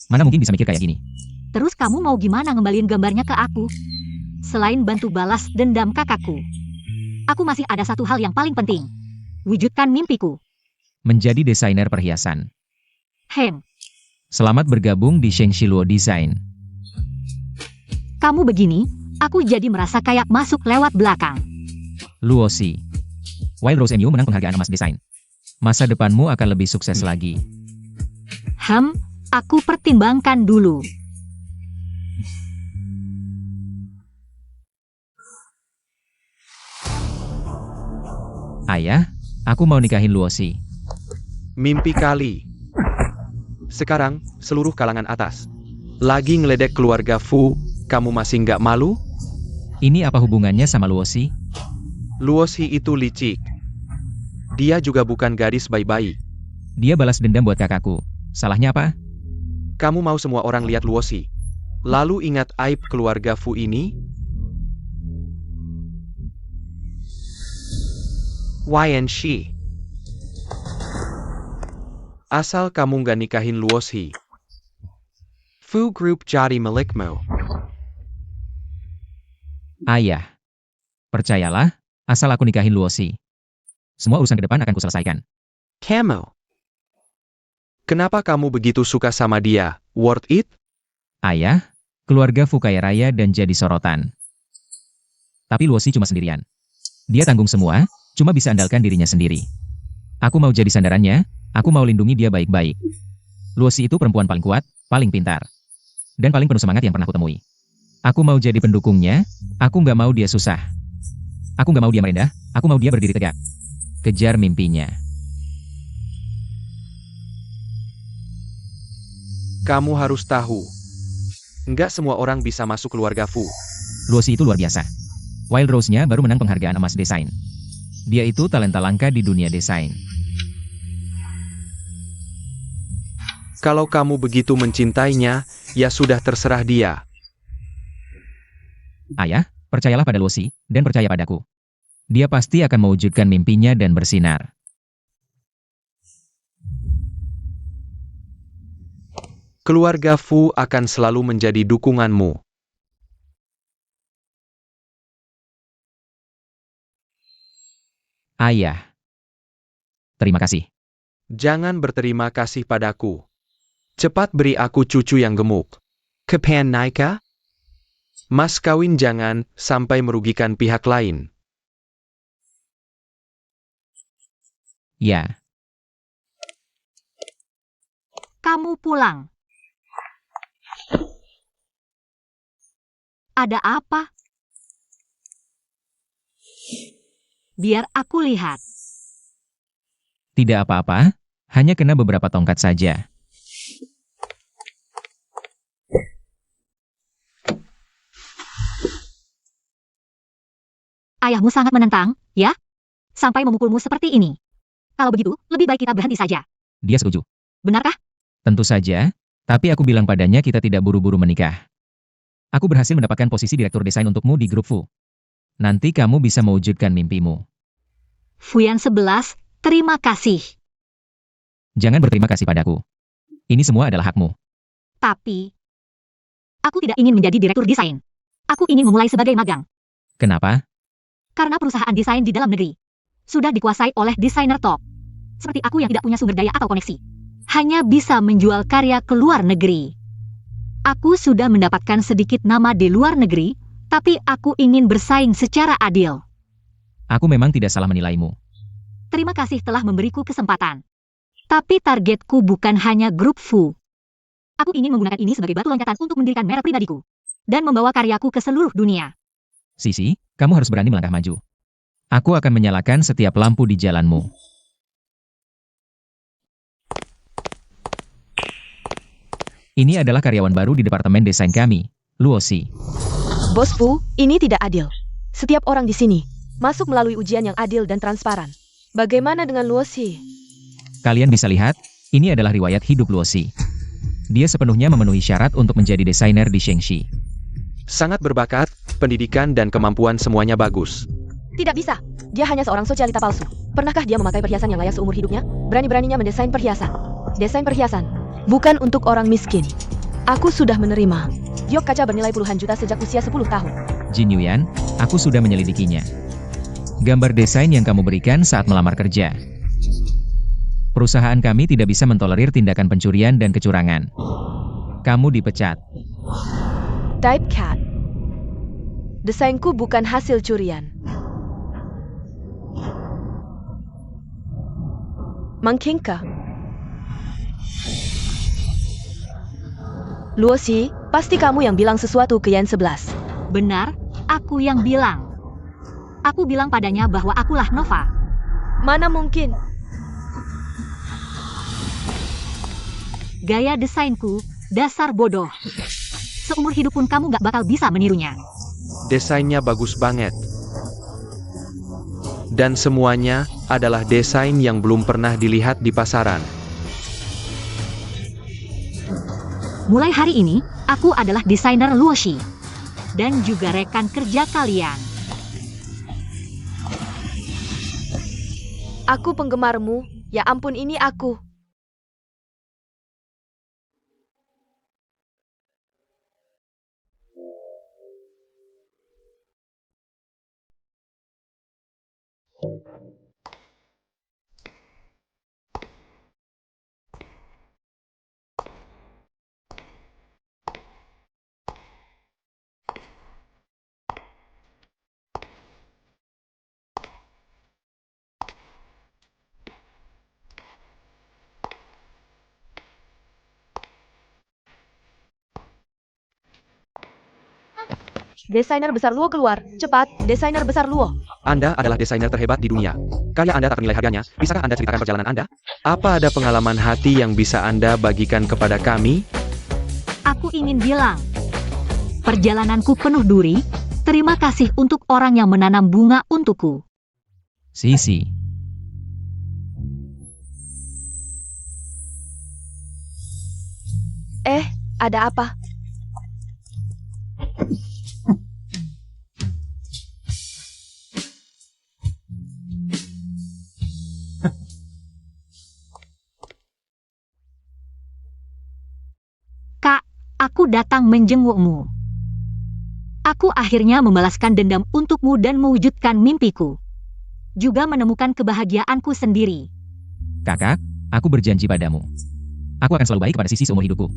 Mana mungkin bisa mikir kayak gini? Terus kamu mau gimana ngembaliin gambarnya ke aku? Selain bantu balas dendam kakakku, aku masih ada satu hal yang paling penting. Wujudkan mimpiku. Menjadi desainer perhiasan. Hem, Selamat bergabung di Sheng Shiluo Design. kamu begini, aku jadi merasa kayak masuk lewat belakang. Luosi. Wild Rose MU menang penghargaan emas desain. Masa depanmu akan lebih sukses lagi. Aku pertimbangkan dulu. Ayah, aku mau nikahin Luosi. Mimpi kali. Sekarang, seluruh kalangan atas. Lagi ngeledek keluarga Fu, kamu masih nggak malu? Ini apa hubungannya sama Luosi? Luosi itu licik. Dia juga bukan gadis bayi-bayi. Dia balas dendam buat kakakku. Salahnya apa? Kamu mau semua orang lihat Luosi. Lalu ingat aib keluarga Fu ini? YNC. Asal kamu nggak nikahin Luosi, Fu Group jadi milikmu. Ayah. Percayalah, asal aku nikahin Luosi. Semua urusan ke depan akan kuselesaikan. Kamu. Kenapa kamu begitu suka sama dia? Worth it? Ayah, Keluarga Fu kaya raya dan jadi sorotan. Tapi Luosi cuma sendirian. Dia tanggung semua, cuma bisa andalkan dirinya sendiri. Aku mau jadi sandarannya, aku mau lindungi dia baik-baik. Luosi itu perempuan paling kuat, paling pintar. Dan paling penuh semangat yang pernah kutemui. Aku mau jadi pendukungnya, aku nggak mau dia susah. Aku nggak mau dia merendah, aku mau dia berdiri tegak. Kejar mimpinya. Kamu harus tahu. Nggak semua orang bisa masuk keluarga Fu. Luosi itu luar biasa. Wild Rose-nya baru menang penghargaan emas desain. Dia itu talenta langka di dunia desain. Kalau kamu begitu mencintainya, ya sudah terserah dia. Ayah, percayalah pada Luosi, dan percaya padaku. Dia pasti akan mewujudkan mimpinya dan bersinar. Keluarga Fu akan selalu menjadi dukunganmu. Ayah. Terima kasih. Jangan berterima kasih padaku. Cepat beri aku cucu yang gemuk. Kapan nikah? Mas kawin jangan sampai merugikan pihak lain. Ya, Kamu pulang. Ada apa? Biar aku lihat. tidak apa-apa, hanya kena beberapa tongkat saja. Ayahmu sangat menentang, ya? Sampai memukulmu seperti ini. Kalau begitu, lebih baik kita berhenti saja. Dia setuju. Benarkah? Tentu saja, tapi aku bilang padanya kita tidak buru-buru menikah. Aku berhasil mendapatkan posisi direktur desain untukmu di grup Fu. Nanti kamu bisa mewujudkan mimpimu. Fuyan 11, terima kasih. Jangan berterima kasih padaku. Ini semua adalah hakmu. Tapi, aku tidak ingin menjadi direktur desain. Aku ingin memulai sebagai magang. Kenapa? Karena perusahaan desain di dalam negeri sudah dikuasai oleh desainer top. Seperti aku yang tidak punya sumber daya atau koneksi. Hanya bisa menjual karya ke luar negeri. Aku sudah mendapatkan sedikit nama di luar negeri, tapi aku ingin bersaing secara adil. Aku memang tidak salah menilaimu. Terima kasih telah memberiku kesempatan. Tapi targetku bukan hanya grup Fu. Aku ingin menggunakan ini sebagai batu loncatan untuk mendirikan merek pribadiku. Dan membawa karyaku ke seluruh dunia. Sisi, kamu harus berani melangkah maju. Aku akan menyalakan setiap lampu di jalanmu. Ini adalah karyawan baru di departemen desain kami, Luosi. Bos Fu, ini tidak adil. Setiap orang di sini masuk melalui ujian yang adil dan transparan. Bagaimana dengan Luosi? Kalian bisa lihat, ini adalah riwayat hidup Luosi. Dia sepenuhnya memenuhi syarat untuk menjadi desainer di Shengxi. Sangat berbakat, pendidikan dan kemampuan semuanya bagus. Tidak bisa. Dia hanya seorang sosialita palsu. Pernahkah dia memakai perhiasan yang layak seumur hidupnya? Berani-beraninya mendesain perhiasan. Desain perhiasan. Bukan untuk orang miskin. Aku sudah menerima. Giok kaca bernilai puluhan juta sejak usia 10 tahun. Jin Yuan, aku sudah menyelidikinya. Gambar desain yang kamu berikan saat melamar kerja. Perusahaan kami tidak bisa mentolerir tindakan pencurian dan kecurangan. Kamu dipecat. Type Cat. Desainku bukan hasil curian. Mangkingka. Luosi, pasti kamu yang bilang sesuatu ke Yan 11. Benar, aku yang bilang. Aku bilang padanya bahwa akulah Nova. Mana mungkin? Gaya desainku, dasar bodoh. Seumur hidup pun kamu gak bakal bisa menirunya. Desainnya bagus banget. Dan semuanya adalah desain yang belum pernah dilihat di pasaran. Mulai hari ini, aku adalah desainer Luoshi. Dan juga rekan kerja kalian. Aku penggemarmu. Ya ampun, ini aku. Desainer besar Luo keluar. Cepat, desainer besar Luo. Anda adalah desainer terhebat di dunia. Karya Anda tak ternilai harganya. Bisakah Anda ceritakan perjalanan Anda? Apa ada pengalaman hati yang bisa Anda bagikan kepada kami? Aku ingin bilang, perjalananku penuh duri. Terima kasih untuk orang yang menanam bunga untukku. Sisi. Ada apa? Kak, aku datang menjengukmu. Aku akhirnya membalaskan dendam untukmu dan mewujudkan mimpiku. Juga menemukan kebahagiaanku sendiri. Kakak, aku berjanji padamu. Aku akan selalu baik kepada Sisi seumur hidupku.